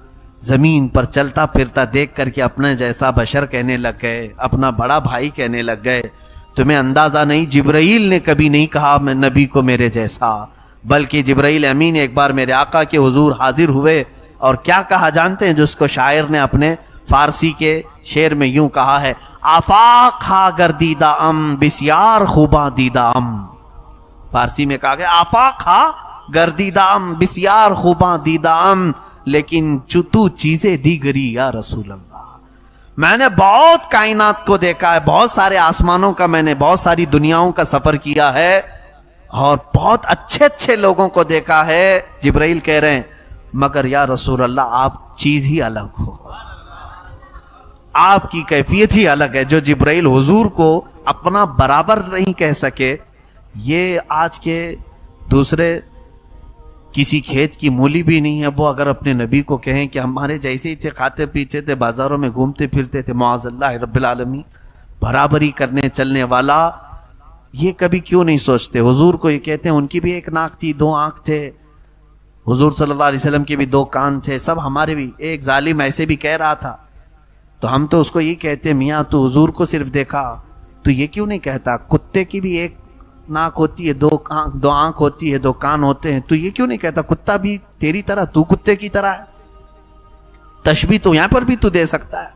زمین پر چلتا پھرتا دیکھ کر کے اپنے جیسا بشر کہنے لگ گئے، اپنا بڑا بھائی کہنے لگ گئے۔ تمہیں اندازہ نہیں، جبرائیل نے کبھی نہیں کہا میں نبی کو میرے جیسا، بلکہ جبرائیل امین ایک بار میرے آقا کے حضور حاضر ہوئے اور کیا کہا جانتے ہیں؟ جس کو شاعر نے اپنے فارسی کے شعر میں یوں کہا ہے، آفاق ہا گردیدہ ام بسیار خوباں دیدہ ام۔ فارسی میں کہا گیا آفاق ہا گردیدہ ام بسیار خوباں دیدہ ام، لیکن چتو چیزیں دیگری یا رسول اللہ۔ میں نے بہت کائنات کو دیکھا ہے، بہت سارے آسمانوں کا، میں نے بہت ساری دنیاؤں کا سفر کیا ہے اور بہت اچھے اچھے لوگوں کو دیکھا ہے۔ جبرائیل کہہ رہے ہیں مگر یا رسول اللہ آپ چیز ہی الگ ہو، آپ کی کیفیت ہی الگ ہے۔ جو جبرائیل حضور کو اپنا برابر نہیں کہہ سکے، یہ آج کے دوسرے کسی کھیت کی مولی بھی نہیں ہے، وہ اگر اپنے نبی کو کہیں کہ ہمارے جیسے ہی تھے، کھاتے پیتے تھے، بازاروں میں گھومتے پھرتے تھے، معاذ اللہ رب العالمین، برابری کرنے چلنے والا، یہ کبھی کیوں نہیں سوچتے؟ حضور کو یہ کہتے ہیں ان کی بھی ایک ناک تھی، دو آنکھ تھے، حضور صلی اللہ علیہ وسلم کے بھی دو کان تھے، سب ہمارے بھی، ایک ظالم ایسے بھی کہہ رہا تھا، تو ہم تو اس کو یہ کہتے ہیں میاں تو حضور کو صرف دیکھا، تو یہ کیوں نہیں کہتا کتے کی بھی ایک ناک ہوتی ہے، دو آنکھ ہوتی ہے، دو کان ہوتے ہیں، تو یہ کیوں نہیں کہتا کتا بھی تیری طرح، تو کتے کی طرح ہے؟ تشبیہ تو یہاں پر بھی تو دے سکتا ہے،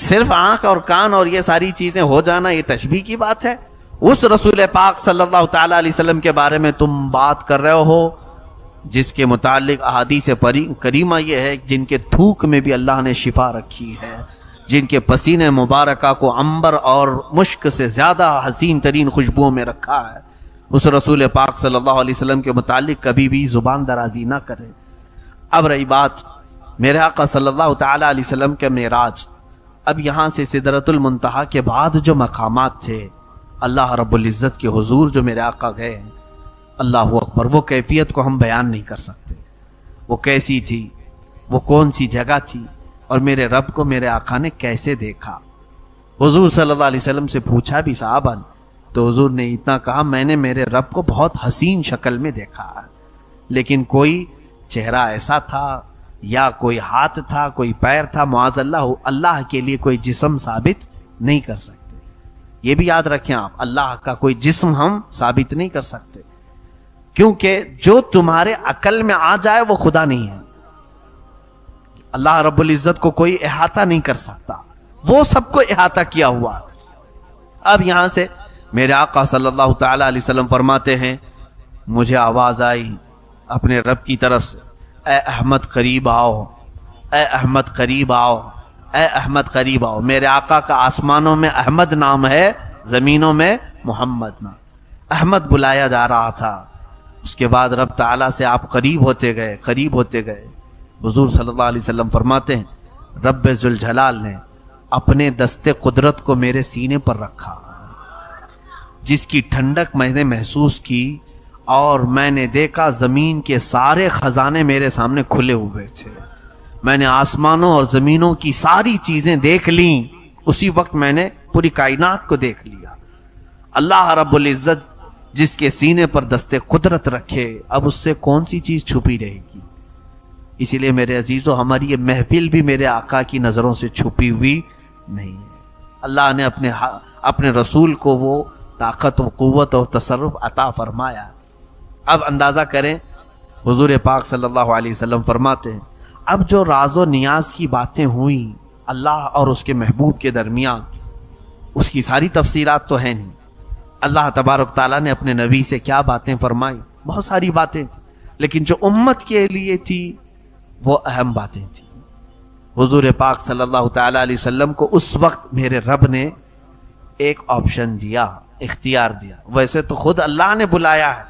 صرف آنکھ اور کان اور یہ ساری چیزیں ہو جانا یہ تشبیہ کی بات ہے؟ اس رسول پاک صلی اللہ تعالی علیہ وسلم کے بارے میں تم بات کر رہے ہو جس کے متعلق احادیث کریمہ یہ ہے جن کے تھوک میں بھی اللہ نے شفا رکھی ہے، جن کے پسینے مبارکہ کو عنبر اور مشک سے زیادہ حسین ترین خوشبوؤں میں رکھا ہے، اس رسول پاک صلی اللہ علیہ وسلم کے متعلق کبھی بھی زبان درازی نہ کرے۔ اب رہی بات میرے آقا صلی اللہ تعالی علیہ وسلم کے معراج، اب یہاں سے سدرۃ المنتہا کے بعد جو مقامات تھے اللہ رب العزت کے حضور جو میرے آقا گئے ہیں، اللہ اکبر، وہ کیفیت کو ہم بیان نہیں کر سکتے، وہ کیسی تھی، وہ کون سی جگہ تھی، اور میرے رب کو میرے آقا نے کیسے دیکھا۔ حضور صلی اللہ علیہ وسلم سے پوچھا بھی صحابہ نے، تو حضور نے اتنا کہا میں نے میرے رب کو بہت حسین شکل میں دیکھا، لیکن کوئی چہرہ ایسا تھا یا کوئی ہاتھ تھا، کوئی پیر تھا، معاذ اللہ، اللہ کے لیے کوئی جسم ثابت نہیں کر سکتے۔ یہ بھی یاد رکھیں آپ، اللہ کا کوئی جسم ہم ثابت نہیں کر سکتے، کیونکہ جو تمہارے عقل میں آ جائے وہ خدا نہیں ہے۔ اللہ رب العزت کو کوئی احاطہ نہیں کر سکتا، وہ سب کو احاطہ کیا ہوا۔ اب یہاں سے میرے آقا صلی اللہ تعالی علیہ وسلم فرماتے ہیں مجھے آواز آئی اپنے رب کی طرف سے، اے احمد قریب آؤ، اے احمد قریب آؤ، اے احمد قریب آؤ۔ میرے آقا کا آسمانوں میں احمد نام ہے، زمینوں میں محمد نام، احمد بلایا جا رہا تھا۔ اس کے بعد رب تعالیٰ سے آپ قریب ہوتے گئے، قریب ہوتے گئے۔ حضور صلی اللہ علیہ وسلم فرماتے ہیں رب ذوالجلال نے اپنے دست قدرت کو میرے سینے پر رکھا، جس کی ٹھنڈک میں نے محسوس کی، اور میں نے دیکھا زمین کے سارے خزانے میرے سامنے کھلے ہوئے تھے، میں نے آسمانوں اور زمینوں کی ساری چیزیں دیکھ لیں، اسی وقت میں نے پوری کائنات کو دیکھ لیا۔ اللہ رب العزت جس کے سینے پر دست قدرت رکھے، اب اس سے کون سی چیز چھپی رہے گی؟ اسی لیے میرے عزیزو ہماری یہ محفل بھی میرے آقا کی نظروں سے چھپی ہوئی نہیں ہے۔ اللہ نے اپنے رسول کو وہ طاقت و قوت و تصرف عطا فرمایا۔ اب اندازہ کریں، حضور پاک صلی اللہ علیہ وسلم فرماتے ہیں اب جو راز و نیاز کی باتیں ہوئیں اللہ اور اس کے محبوب کے درمیان، اس کی ساری تفصیلات تو ہیں نہیں۔ اللہ تبارک تعالیٰ نے اپنے نبی سے کیا باتیں فرمائی، بہت ساری باتیں تھیں، لیکن جو امت کے لیے تھی وہ اہم باتیں تھیں۔ حضور پاک صلی اللہ تعالیٰ علیہ وسلم کو اس وقت میرے رب نے ایک آپشن دیا، اختیار دیا۔ ویسے تو خود اللہ نے بلایا ہے،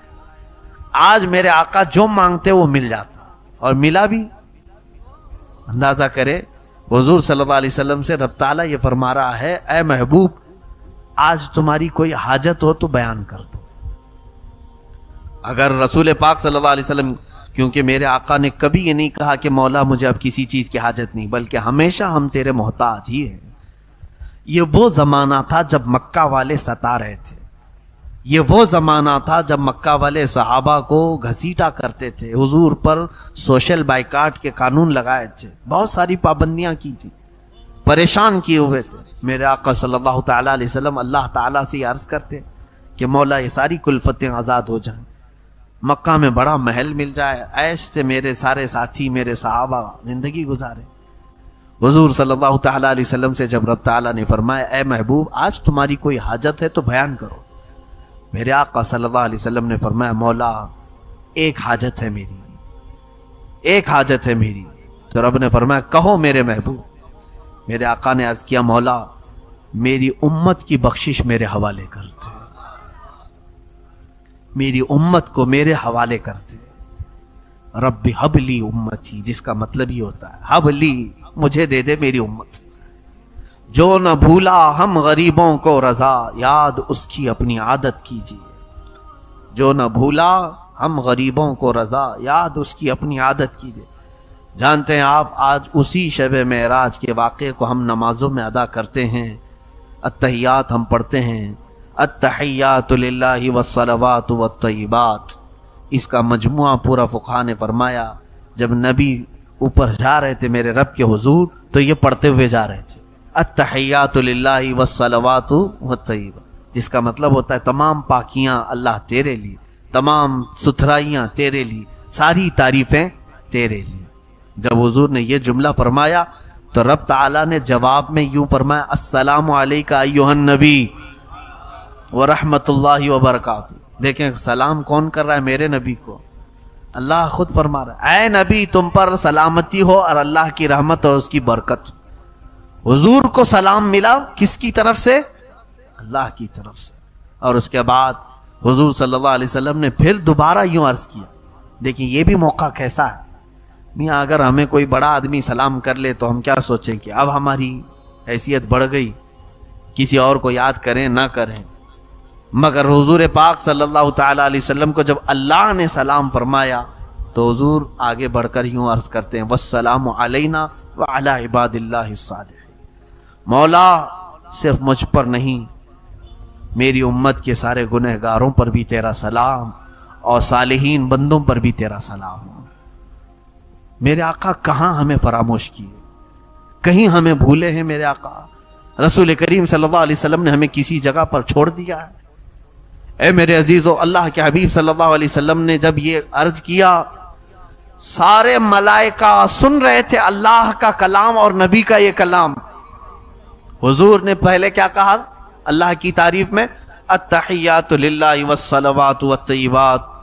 آج میرے آقا جو مانگتے وہ مل جاتا، اور ملا بھی۔ اندازہ کرے حضور صلی اللہ علیہ وسلم سے رب تعالیٰ یہ فرما رہا ہے اے محبوب آج تمہاری کوئی حاجت ہو تو بیان کر دو۔ اگر رسول پاک صلی اللہ علیہ وسلم، کیونکہ میرے آقا نے کبھی یہ نہیں کہا کہ مولا مجھے اب کسی چیز کی حاجت نہیں، بلکہ ہمیشہ ہم تیرے محتاج ہی ہیں۔ یہ وہ زمانہ تھا جب مکہ والے ستا رہے تھے، یہ وہ زمانہ تھا جب مکہ والے صحابہ کو گھسیٹا کرتے تھے، حضور پر سوشل بائیکاٹ کے قانون لگائے تھے، بہت ساری پابندیاں کی تھی، پریشان کیے ہوئے تھے۔ میرے آقا صلی اللہ تعالیٰ علیہ وسلم اللہ تعالیٰ سے عرض کرتے کہ مولا یہ ساری کلفتیں آزاد ہو جائیں، مکہ میں بڑا محل مل جائے، عیش سے میرے سارے ساتھی میرے صحابہ زندگی گزارے۔ حضور صلی اللہ تعالیٰ علیہ وسلم سے جب رب تعالیٰ نے فرمایا اے محبوب آج تمہاری کوئی حاجت ہے تو بیان کرو، میرے آقا صلی اللہ علیہ وسلم نے فرمایا مولا ایک حاجت ہے میری، ایک حاجت ہے میری۔ تو رب نے فرمایا کہو میرے محبوب۔ میرے آقا نے عرض کیا مولا میری امت کی بخشش میرے حوالے کرتے، میری امت کو میرے حوالے کرتے۔ رب حب لی امتی، جس کا مطلب ہی ہوتا ہے حب لی، مجھے دے دے میری امت۔ جو نہ بھولا ہم غریبوں کو رضا، یاد اس کی اپنی عادت کیجیے۔ جو نہ بھولا ہم غریبوں کو رضا یاد اس کی اپنی عادت کیجئے. جانتے ہیں آپ آج اسی شب معراج کے واقعے کو ہم نمازوں میں ادا کرتے ہیں. التحیات ہم پڑھتے ہیں, التحیات للہ والصلوات والطیبات. اس کا مجموعہ پورا فقہا نے فرمایا جب نبی اوپر جا رہے تھے میرے رب کے حضور تو یہ پڑھتے ہوئے جا رہے تھے التحیات للہ والصلوات والطیبات, جس کا مطلب ہوتا ہے تمام پاکیاں اللہ تیرے لیے, تمام ستھرائیاں تیرے لیے, ساری تعریفیں تیرے لیے. جب حضور نے یہ جملہ فرمایا تو رب تعالیٰ نے جواب میں یوں فرمایا السلام علیکہ ایھا النبی ورحمۃ اللہ وبرکاتہ. دیکھیں سلام کون کر رہا ہے؟ میرے نبی کو. اللہ خود فرما رہا ہے اے نبی تم پر سلامتی ہو اور اللہ کی رحمت اور اس کی برکت. حضور کو سلام ملا کس کی طرف سے؟ اللہ کی طرف سے. اور اس کے بعد حضور صلی اللہ علیہ وسلم نے پھر دوبارہ یوں عرض کیا. دیکھیں یہ بھی موقع کیسا ہے میاں, اگر ہمیں کوئی بڑا آدمی سلام کر لے تو ہم کیا سوچیں کہ اب ہماری حیثیت بڑھ گئی, کسی اور کو یاد کریں نہ کریں. مگر حضور پاک صلی اللہ تعالی علیہ وسلم کو جب اللہ نے سلام فرمایا تو حضور آگے بڑھ کر یوں عرض کرتے ہیں والسلام علینا وعلی عباد اللہ الصالحین. مولا صرف مجھ پر نہیں میری امت کے سارے گنہگاروں پر بھی تیرا سلام اور صالحین بندوں پر بھی تیرا سلام. میرے آقا کہاں ہمیں فراموش کیے, کہیں ہمیں بھولے ہیں میرے آقا؟ رسول کریم صلی اللہ علیہ وسلم نے ہمیں کسی جگہ پر چھوڑ دیا ہے؟ اے میرے عزیزو, اللہ کے حبیب صلی اللہ علیہ وسلم نے جب یہ عرض کیا سارے ملائکہ سن رہے تھے اللہ کا کلام اور نبی کا یہ کلام. حضور نے پہلے کیا کہا اللہ کی تعریف میں التحیات للہ والصلوات والطیبات,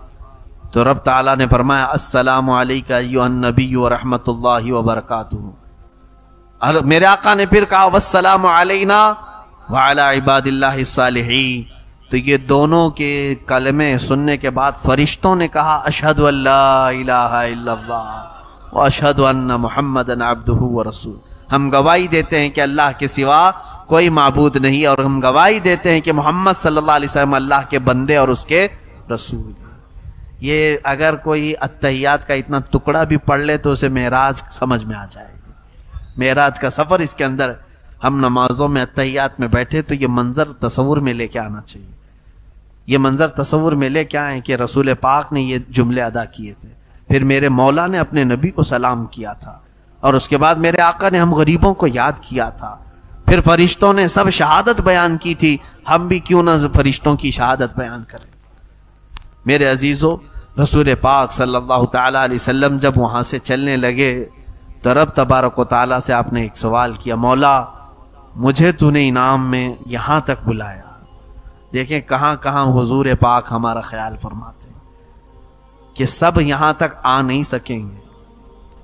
تو رب تعالیٰ نے فرمایا السلام علیکہ ایھا النبی ورحمۃ اللہ وبرکاتہ. اور میرے آقا نے پھر کہا والسلام علینا وعلی عباد اللہ الصالحین. تو یہ دونوں کے کلمے سننے کے بعد فرشتوں نے کہا اشہد ان لا الہ الا اللہ واشہد ان محمدا عبدہ ورسولہ. ہم گواہی دیتے ہیں کہ اللہ کے سوا کوئی معبود نہیں, اور ہم گواہی دیتے ہیں کہ محمد صلی اللہ علیہ وسلم اللہ کے بندے اور اس کے رسول ہیں. یہ اگر کوئی التحیات کا اتنا ٹکڑا بھی پڑھ لے تو اسے معراج سمجھ میں آ جائے گی. معراج کا سفر اس کے اندر. ہم نمازوں میں التحیات میں بیٹھے تو یہ منظر تصور میں لے کے آنا چاہیے. یہ منظر تصور میں لے کے آئیں کہ رسول پاک نے یہ جملے ادا کیے تھے, پھر میرے مولا نے اپنے نبی کو سلام کیا تھا, اور اس کے بعد میرے آقا نے ہم غریبوں کو یاد کیا تھا, پھر فرشتوں نے سب شہادت بیان کی تھی, ہم بھی کیوں نہ فرشتوں کی شہادت بیان کریں. میرے عزیزو, رسول پاک صلی اللہ تعالی علیہ وسلم جب وہاں سے چلنے لگے تو رب تبارک و تعالیٰ سے آپ نے ایک سوال کیا مولا مجھے تو نے انعام میں یہاں تک بلایا. دیکھیں کہاں کہاں حضور پاک ہمارا خیال فرماتے ہیں کہ سب یہاں تک آ نہیں سکیں گے,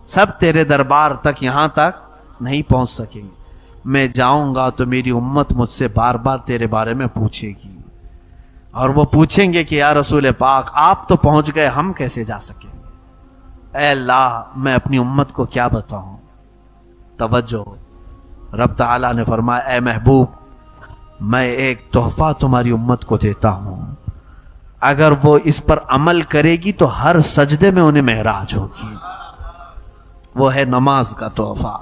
سب تیرے دربار تک یہاں تک نہیں پہنچ سکیں گے. میں جاؤں گا تو میری امت مجھ سے بار بار تیرے بارے میں پوچھے گی, اور وہ پوچھیں گے کہ یا رسول پاک آپ تو پہنچ گئے, ہم کیسے جا سکیں گے؟ اے اللہ میں اپنی امت کو کیا بتاؤں. توجہ, رب تعالیٰ نے فرمایا اے محبوب میں ایک تحفہ تمہاری امت کو دیتا ہوں, اگر وہ اس پر عمل کرے گی تو ہر سجدے میں انہیں معراج ہوگی. وہ ہے نماز کا تحفہ.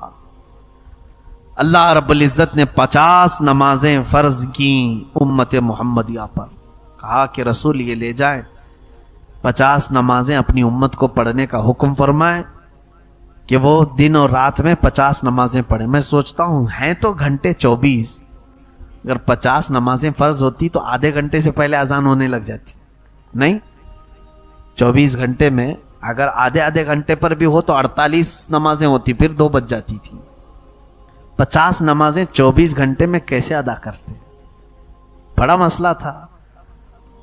اللہ رب العزت نے 50 نمازیں فرض کی امت محمدیہ پر, کہا کہ رسول یہ لے جائیں 50 نمازیں اپنی امت کو پڑھنے کا حکم فرمائیں کہ وہ دن اور رات میں 50 نمازیں پڑھیں. میں سوچتا ہوں ہیں تو گھنٹے 24, اگر 50 نمازیں فرض ہوتی تو آدھے گھنٹے سے پہلے اذان ہونے لگ جاتی, نہیں 24 گھنٹے میں اگر آدھے گھنٹے پر بھی ہو تو 48 نمازیں ہوتی, پھر 2 بج جاتی تھی. 50 نمازیں 24 گھنٹے میں کیسے ادا کرتے؟ بڑا مسئلہ تھا.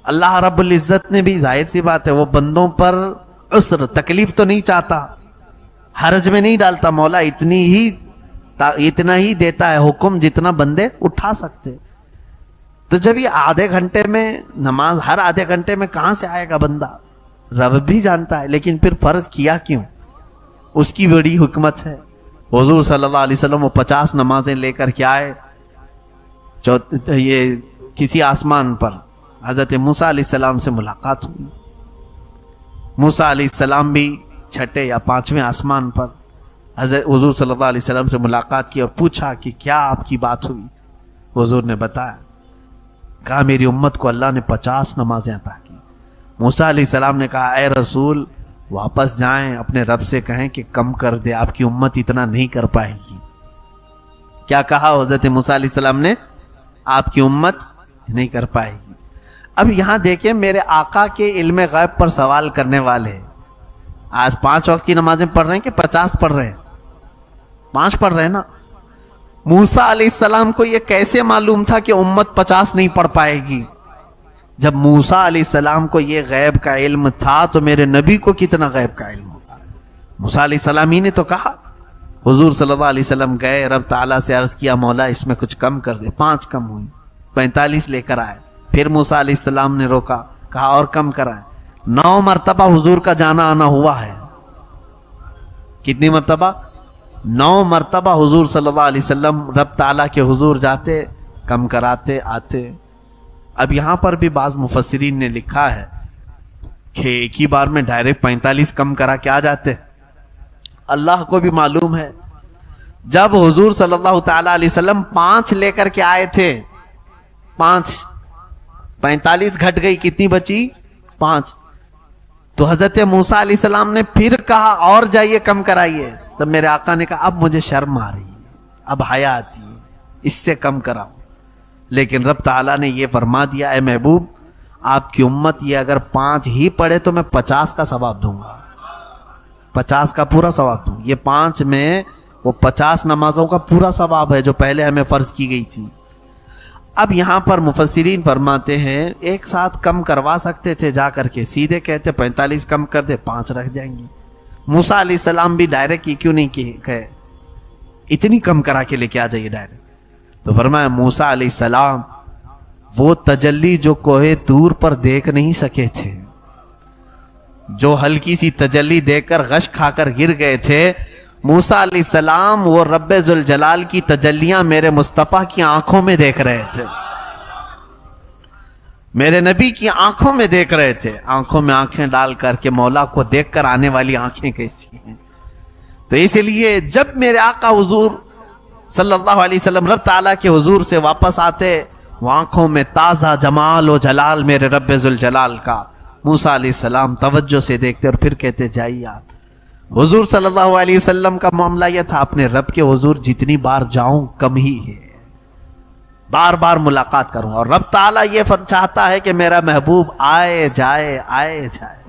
اللہ رب العزت نے بھی ظاہر سی بات ہے وہ بندوں پر عسر تکلیف تو نہیں چاہتا, حرج میں نہیں ڈالتا. مولا اتنا ہی دیتا ہے حکم جتنا بندے اٹھا سکتے. تو جب یہ آدھے گھنٹے میں نماز, ہر آدھے گھنٹے میں کہاں سے آئے گا بندہ, رب بھی جانتا ہے, لیکن پھر فرض کیا کیوں؟ اس کی بڑی حکمت ہے. حضور صلی اللہ علیہ وسلم وہ 50 نمازیں لے کر کے آئے. یہ کسی آسمان پر حضرت موسیٰ علیہ السلام سے ملاقات ہوئی. موسیٰ علیہ السلام بھی چھٹے یا پانچویں آسمان پر حضرت حضور صلی اللہ علیہ وسلم سے ملاقات کی اور پوچھا کہ کیا آپ کی بات ہوئی. حضور نے بتایا، کہا میری امت کو اللہ نے 50 نمازیں عطا کی. موسیٰ علیہ السلام نے کہا اے رسول واپس جائیں اپنے رب سے کہیں کہ کم کر دے، آپ کی امت اتنا نہیں کر پائے گی. کیا کہا حضرت موسیٰ علیہ السلام نے؟ آپ کی امت نہیں کر پائے گی. اب یہاں دیکھیں میرے آقا کے علم غیب پر سوال کرنے والے آج 5 وقت کی نمازیں پڑھ رہے ہیں کہ 50 پڑھ رہے ہیں؟ 5 پڑھ رہے ہیں نا. موسیٰ علیہ السلام کو یہ کیسے معلوم تھا کہ امت 50 نہیں پڑھ پائے گی؟ جب موسیٰ علیہ السلام کو یہ غیب کا علم تھا تو میرے نبی کو کتنا غیب کا علم ہوگا. موسیٰ علیہ السلام ہی نے تو کہا. حضور صلی اللہ علیہ وسلم گئے رب تعالیٰ سے عرض کیا مولا اس میں کچھ کم کر دے. 5 کم ہوئی، 45 لے کر آئے. پھر موسیٰ علیہ السلام نے روکا، کہا اور کم کرائے. 9 مرتبہ حضور کا جانا آنا ہوا ہے. کتنی مرتبہ؟ 9 مرتبہ حضور صلی اللہ علیہ وسلم رب تعالیٰ کے حضور جاتے، کم کراتے آتے. اب یہاں پر بھی بعض مفسرین نے لکھا ہے کہ ایک ہی بار میں ڈائریکٹ 45 کم کرا کے آ جاتے. اللہ کو بھی معلوم ہے جب حضور صلی اللہ تعالیٰ علیہ وسلم 5 لے کر کے آئے تھے، 45 گھٹ گئی، کتنی بچی؟ 5. تو حضرت موسیٰ علیہ السلام نے پھر کہا اور جائیے کم کرائیے. تب میرے آقا نے کہا اب مجھے شرم آ رہی ہے، اب حیا آتی ہے، اس سے کم کراؤ. لیکن رب تعالیٰ نے یہ فرما دیا اے محبوب آپ کی امت یہ اگر 5 ہی پڑھے تو میں 50 کا ثواب دوں گا، 50 کا پورا ثواب دوں. یہ 5 میں وہ 50 نمازوں کا پورا ثواب ہے جو پہلے ہمیں فرض کی گئی تھی. اب یہاں پر مفسرین فرماتے ہیں ایک ساتھ کم کروا سکتے تھے، جا کر کے سیدھے کہتے 45 کم کر دے 5 رکھ جائیں گے. موسیٰ علیہ السلام بھی ڈائریکٹ کیوں نہیں کہے اتنی کم کرا کے لے کے آ جائیے ڈائریکٹ. تو فرمایا موسیٰ علیہ السلام وہ تجلی جو کوہ طور پر دیکھ نہیں سکے تھے، جو ہلکی سی تجلی دیکھ کر غش کھا کر گر گئے تھے، موسیٰ علیہ السلام وہ رب ذوالجلال کی تجلیاں میرے مصطفیٰ کی آنکھوں میں دیکھ رہے تھے، میرے نبی کی آنکھوں میں دیکھ رہے تھے. آنکھوں میں آنکھیں ڈال کر کے مولا کو دیکھ کر آنے والی آنکھیں کیسی ہیں. تو اس لیے جب میرے آقا حضور صلی اللہ علیہ وسلم رب تعالیٰ کے حضور سے واپس آتے، وہ آنکھوں میں تازہ جمال و جلال میرے رب ذوالجلال کا. موسیٰ علیہ السلام توجہ سے دیکھتے اور پھر کہتے جائیے آپ. حضور صلی اللہ علیہ وسلم کا معاملہ یہ تھا اپنے رب کے حضور جتنی بار جاؤں کم ہی ہے، بار بار ملاقات کروں. اور رب تعالیٰ یہ چاہتا ہے کہ میرا محبوب آئے جائے آئے جائے.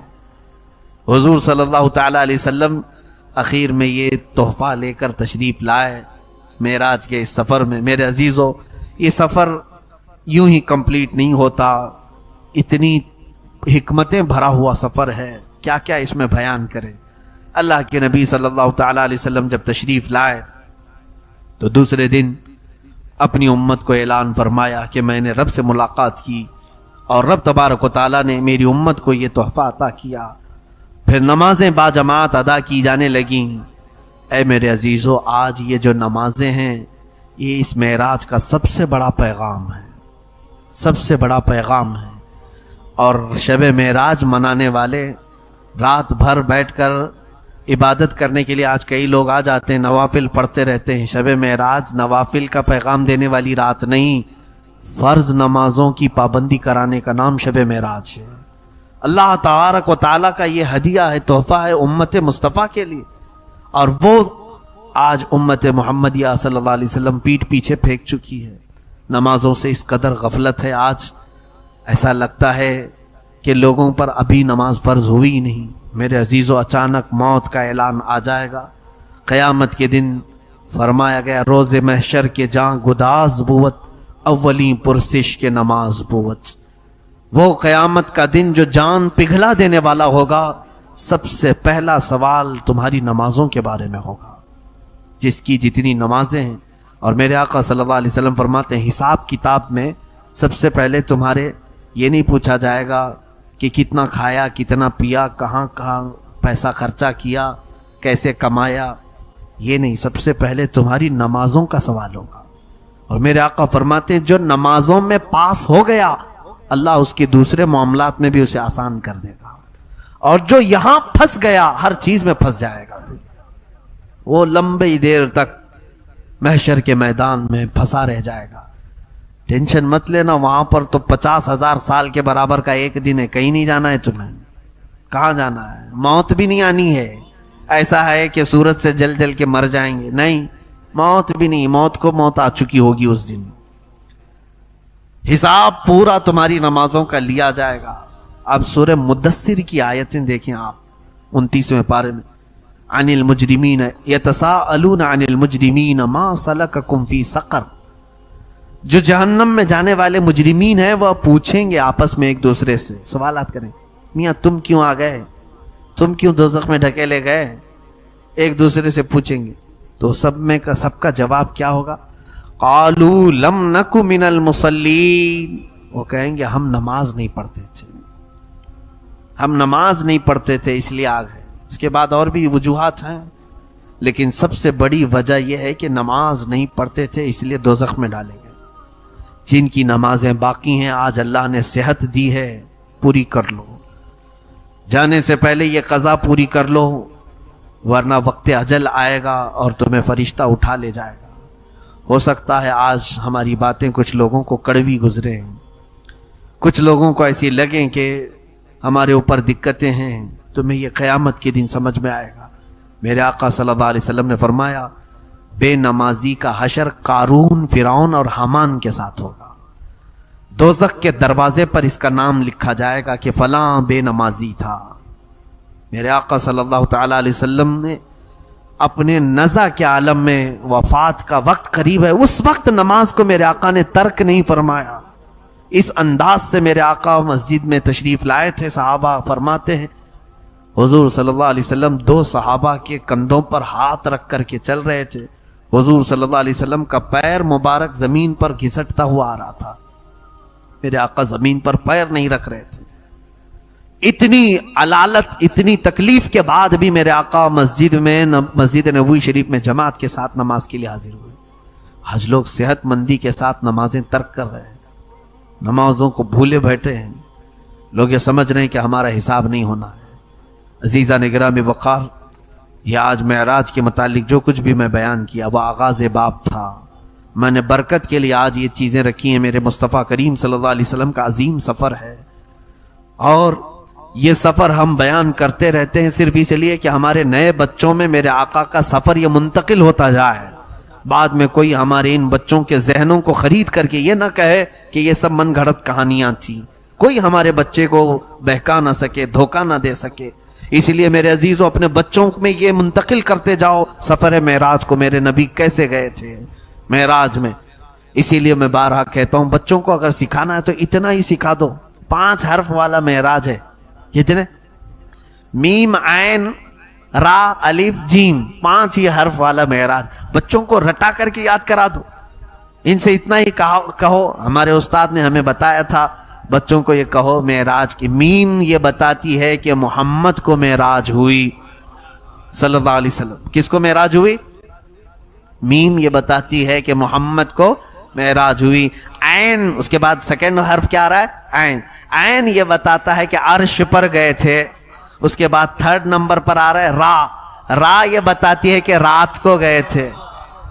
حضور صلی اللہ تعالیٰ علیہ وسلم اخیر میں یہ تحفہ لے کر تشریف لائے معراج کے اس سفر میں. میرے عزیزو یہ سفر یوں ہی کمپلیٹ نہیں ہوتا، اتنی حکمتیں بھرا ہوا سفر ہے، کیا کیا اس میں بیان کرے. اللہ کے نبی صلی اللہ تعالیٰ علیہ وسلم جب تشریف لائے تو دوسرے دن اپنی امت کو اعلان فرمایا کہ میں نے رب سے ملاقات کی اور رب تبارک و تعالیٰ نے میری امت کو یہ تحفہ عطا کیا. پھر نمازیں باجماعت ادا کی جانے لگیں. اے میرے عزیزو آج یہ جو نمازیں ہیں یہ اس معراج کا سب سے بڑا پیغام ہے، سب سے بڑا پیغام ہے. اور شب معراج منانے والے رات بھر بیٹھ کر عبادت کرنے کے لیے آج کئی لوگ آ جاتے ہیں، نوافل پڑھتے رہتے ہیں. شب معراج نوافل کا پیغام دینے والی رات نہیں، فرض نمازوں کی پابندی کرانے کا نام شب معراج ہے. اللہ تبارک و تعالیٰ کا یہ ہدیہ ہے، تحفہ ہے امت مصطفیٰ کے لیے. اور وہ آج امت محمدیہ صلی اللہ علیہ وسلم پیٹھ پیچھے پھینک چکی ہے. نمازوں سے اس قدر غفلت ہے، آج ایسا لگتا ہے کہ لوگوں پر ابھی نماز فرض ہوئی ہی نہیں. میرے عزیزو اچانک موت کا اعلان آ جائے گا. قیامت کے دن فرمایا گیا روز محشر کے جاں گداز بوت اولیں پرسش کے نماز بوت. وہ قیامت کا دن جو جان پگھلا دینے والا ہوگا، سب سے پہلا سوال تمہاری نمازوں کے بارے میں ہوگا، جس کی جتنی نمازیں ہیں. اور میرے آقا صلی اللہ علیہ وسلم فرماتے ہیں حساب کتاب میں سب سے پہلے تمہارے یہ نہیں پوچھا جائے گا کہ کتنا کھایا، کتنا پیا، کہاں کہاں پیسہ خرچہ کیا، کیسے کمایا، یہ نہیں. سب سے پہلے تمہاری نمازوں کا سوال ہوگا. اور میرے آقا فرماتے ہیں جو نمازوں میں پاس ہو گیا اللہ اس کے دوسرے معاملات میں بھی اسے آسان کر دے گا. اور جو یہاں پھنس گیا ہر چیز میں پھنس جائے گا، وہ لمبی دیر تک محشر کے میدان میں پھنسا رہ جائے گا۔ ٹینشن مت لینا، وہاں پر تو 50,000 سال کے برابر کا ایک دن ہے، کہیں نہیں جانا ہے تمہیں، کہاں جانا ہے؟ موت بھی نہیں آنی ہے، ایسا ہے کہ سورج سے جل جل کے مر جائیں گے، نہیں، موت بھی نہیں، موت کو موت آ چکی ہوگی اس دن۔ حساب پورا تمہاری نمازوں کا لیا جائے گا۔ اب سورہ مدثر کی آیتیں دیکھیں آپ، 29ویں پارے میں، عن المجرمین یتساءلون عن المجرمین ما سلککم فی سقر، جو جہنم میں جانے والے مجرمین ہیں وہ پوچھیں گے آپس میں ایک دوسرے سے، سوالات کریں، میاں تم کیوں آ گئے، تم کیوں دوزخ میں ڈھکیلے گئے، ایک دوسرے سے پوچھیں گے، تو سب کا جواب کیا ہوگا؟ قالوا لم نک من المصلین، وہ کہیں گے ہم نماز نہیں پڑھتے تھے، ہم نماز نہیں پڑھتے تھے اس لیے آ گئے۔ اس کے بعد اور بھی وجوہات ہیں، لیکن سب سے بڑی وجہ یہ ہے کہ نماز نہیں پڑھتے تھے اس لیے دوزخ میں ڈالے گئے۔ جن کی نمازیں باقی ہیں آج اللہ نے صحت دی ہے، پوری کر لو، جانے سے پہلے یہ قضا پوری کر لو، ورنہ وقت اجل آئے گا اور تمہیں فرشتہ اٹھا لے جائے گا۔ ہو سکتا ہے آج ہماری باتیں کچھ لوگوں کو کڑوی گزریں، کچھ لوگوں کو ایسی لگیں کہ ہمارے اوپر دقتیں ہیں، تمہیں یہ قیامت کے دن سمجھ میں آئے گا۔ میرے آقا صلی اللہ علیہ وسلم نے فرمایا، بے نمازی کا حشر قارون، فرعون اور حامان کے ساتھ ہوگا۔ دوزخ کے دروازے پر اس کا نام لکھا جائے گا کہ فلاں بے نمازی تھا۔ میرے آقا صلی اللہ تعالی علیہ وسلم نے اپنے نزع کے عالم میں، وفات کا وقت قریب ہے، اس وقت نماز کو میرے آقا نے ترک نہیں فرمایا۔ اس انداز سے میرے آقا مسجد میں تشریف لائے تھے، صحابہ فرماتے ہیں حضور صلی اللہ علیہ وسلم 2 صحابہ کے کندھوں پر ہاتھ رکھ کر کے چل رہے تھے، حضور صلی اللہ علیہ وسلم کا پیر مبارک زمین پر گھسٹتا ہوا آ رہا تھا، میرے آقا زمین پر پیر نہیں رکھ رہے تھے۔ اتنی علالت، اتنی تکلیف کے بعد بھی میرے آقا مسجد نبوی شریف میں جماعت کے ساتھ نماز کے لیے حاضر ہوئے۔ آج لوگ صحت مندی کے ساتھ نمازیں ترک کر رہے ہیں، نمازوں کو بھولے بیٹھے ہیں، لوگ یہ سمجھ رہے ہیں کہ ہمارا حساب نہیں ہونا ہے۔ عزیزان گرامی وقار، یہ آج معراج کے متعلق جو کچھ بھی میں بیان کیا وہ آغاز باب تھا۔ میں نے برکت کے لیے آج یہ چیزیں رکھی ہیں۔ میرے مصطفیٰ کریم صلی اللہ علیہ وسلم کا عظیم سفر ہے، اور یہ سفر ہم بیان کرتے رہتے ہیں صرف اس لیے کہ ہمارے نئے بچوں میں میرے آقا کا سفر یہ منتقل ہوتا جائے، بعد میں کوئی ہمارے ان بچوں کے ذہنوں کو خرید کر کے یہ نہ کہے کہ یہ سب من گھڑت کہانیاں تھیں، کوئی ہمارے بچے کو بہکا نہ سکے، دھوکہ نہ دے سکے۔ اس لیے میرے عزیزوں، اپنے بچوں میں یہ منتقل کرتے جاؤ سفر معراج کو، میرے نبی کیسے گئے تھے معراج میں۔ اسی لیے میں بارہا کہتا ہوں، بچوں کو اگر سکھانا ہے تو اتنا ہی سکھا دو، 5 حرف والا معراج ہے، کتنے؟ میم عین را الف جیم، 5 ہی حرف والا معراج۔ بچوں کو رٹا کر کے یاد کرا دو، ان سے اتنا ہی کہو۔ ہمارے استاد نے ہمیں بتایا تھا، بچوں کو یہ کہو معراج کی میم یہ بتاتی ہے کہ محمد کو معراج ہوئی صلی اللہ علیہ وسلم۔ کس کو معراج ہوئی؟ میم یہ بتاتی ہے کہ محمد کو معراج ہوئی۔ عین، اس کے بعد سیکنڈ حرف کیا آ رہا ہے؟ عین۔ عین یہ بتاتا ہے کہ عرش پر گئے تھے۔ اس کے بعد 3rd نمبر پر آ رہا ہے را۔ را یہ بتاتی ہے کہ رات کو گئے تھے۔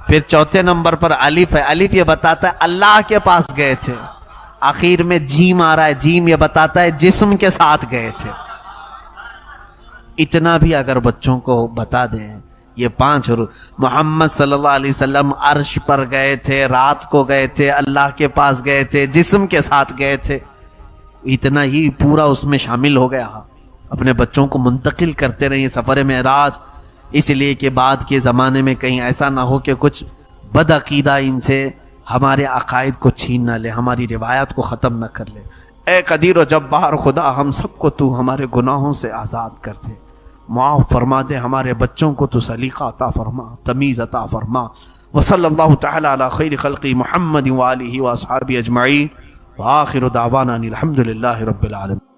پھر 4تھے نمبر پر الف ہے۔ الف یہ بتاتا ہے اللہ کے پاس گئے تھے۔ آخر میں جیم آ رہا ہے۔ جیم یہ بتاتا ہے جسم کے ساتھ گئے تھے۔ اتنا بھی اگر بچوں کو بتا دیں، یہ 5 حروف، محمد صلی اللہ علیہ وسلم عرش پر گئے تھے، رات کو گئے تھے، اللہ کے پاس گئے تھے، جسم کے ساتھ گئے تھے، اتنا ہی پورا اس میں شامل ہو گیا۔ اپنے بچوں کو منتقل کرتے رہیے سفر معراج، اس لیے کہ بعد کے زمانے میں کہیں ایسا نہ ہو کہ کچھ بد عقیدہ ان سے ہمارے عقائد کو چھین نہ لے، ہماری روایات کو ختم نہ کر لے۔ اے قدیر و جبار خدا، ہم سب کو تو ہمارے گناہوں سے آزاد کر دے، معاف فرما دے، ہمارے بچوں کو تو سلیقہ عطا فرما، تمیز عطا فرما۔ وصلی اللہ تعالی علی خیر خلقی محمد وآلہ واصحابہ اجمعین، وآخر دعوانا الحمد للہ رب العالمین۔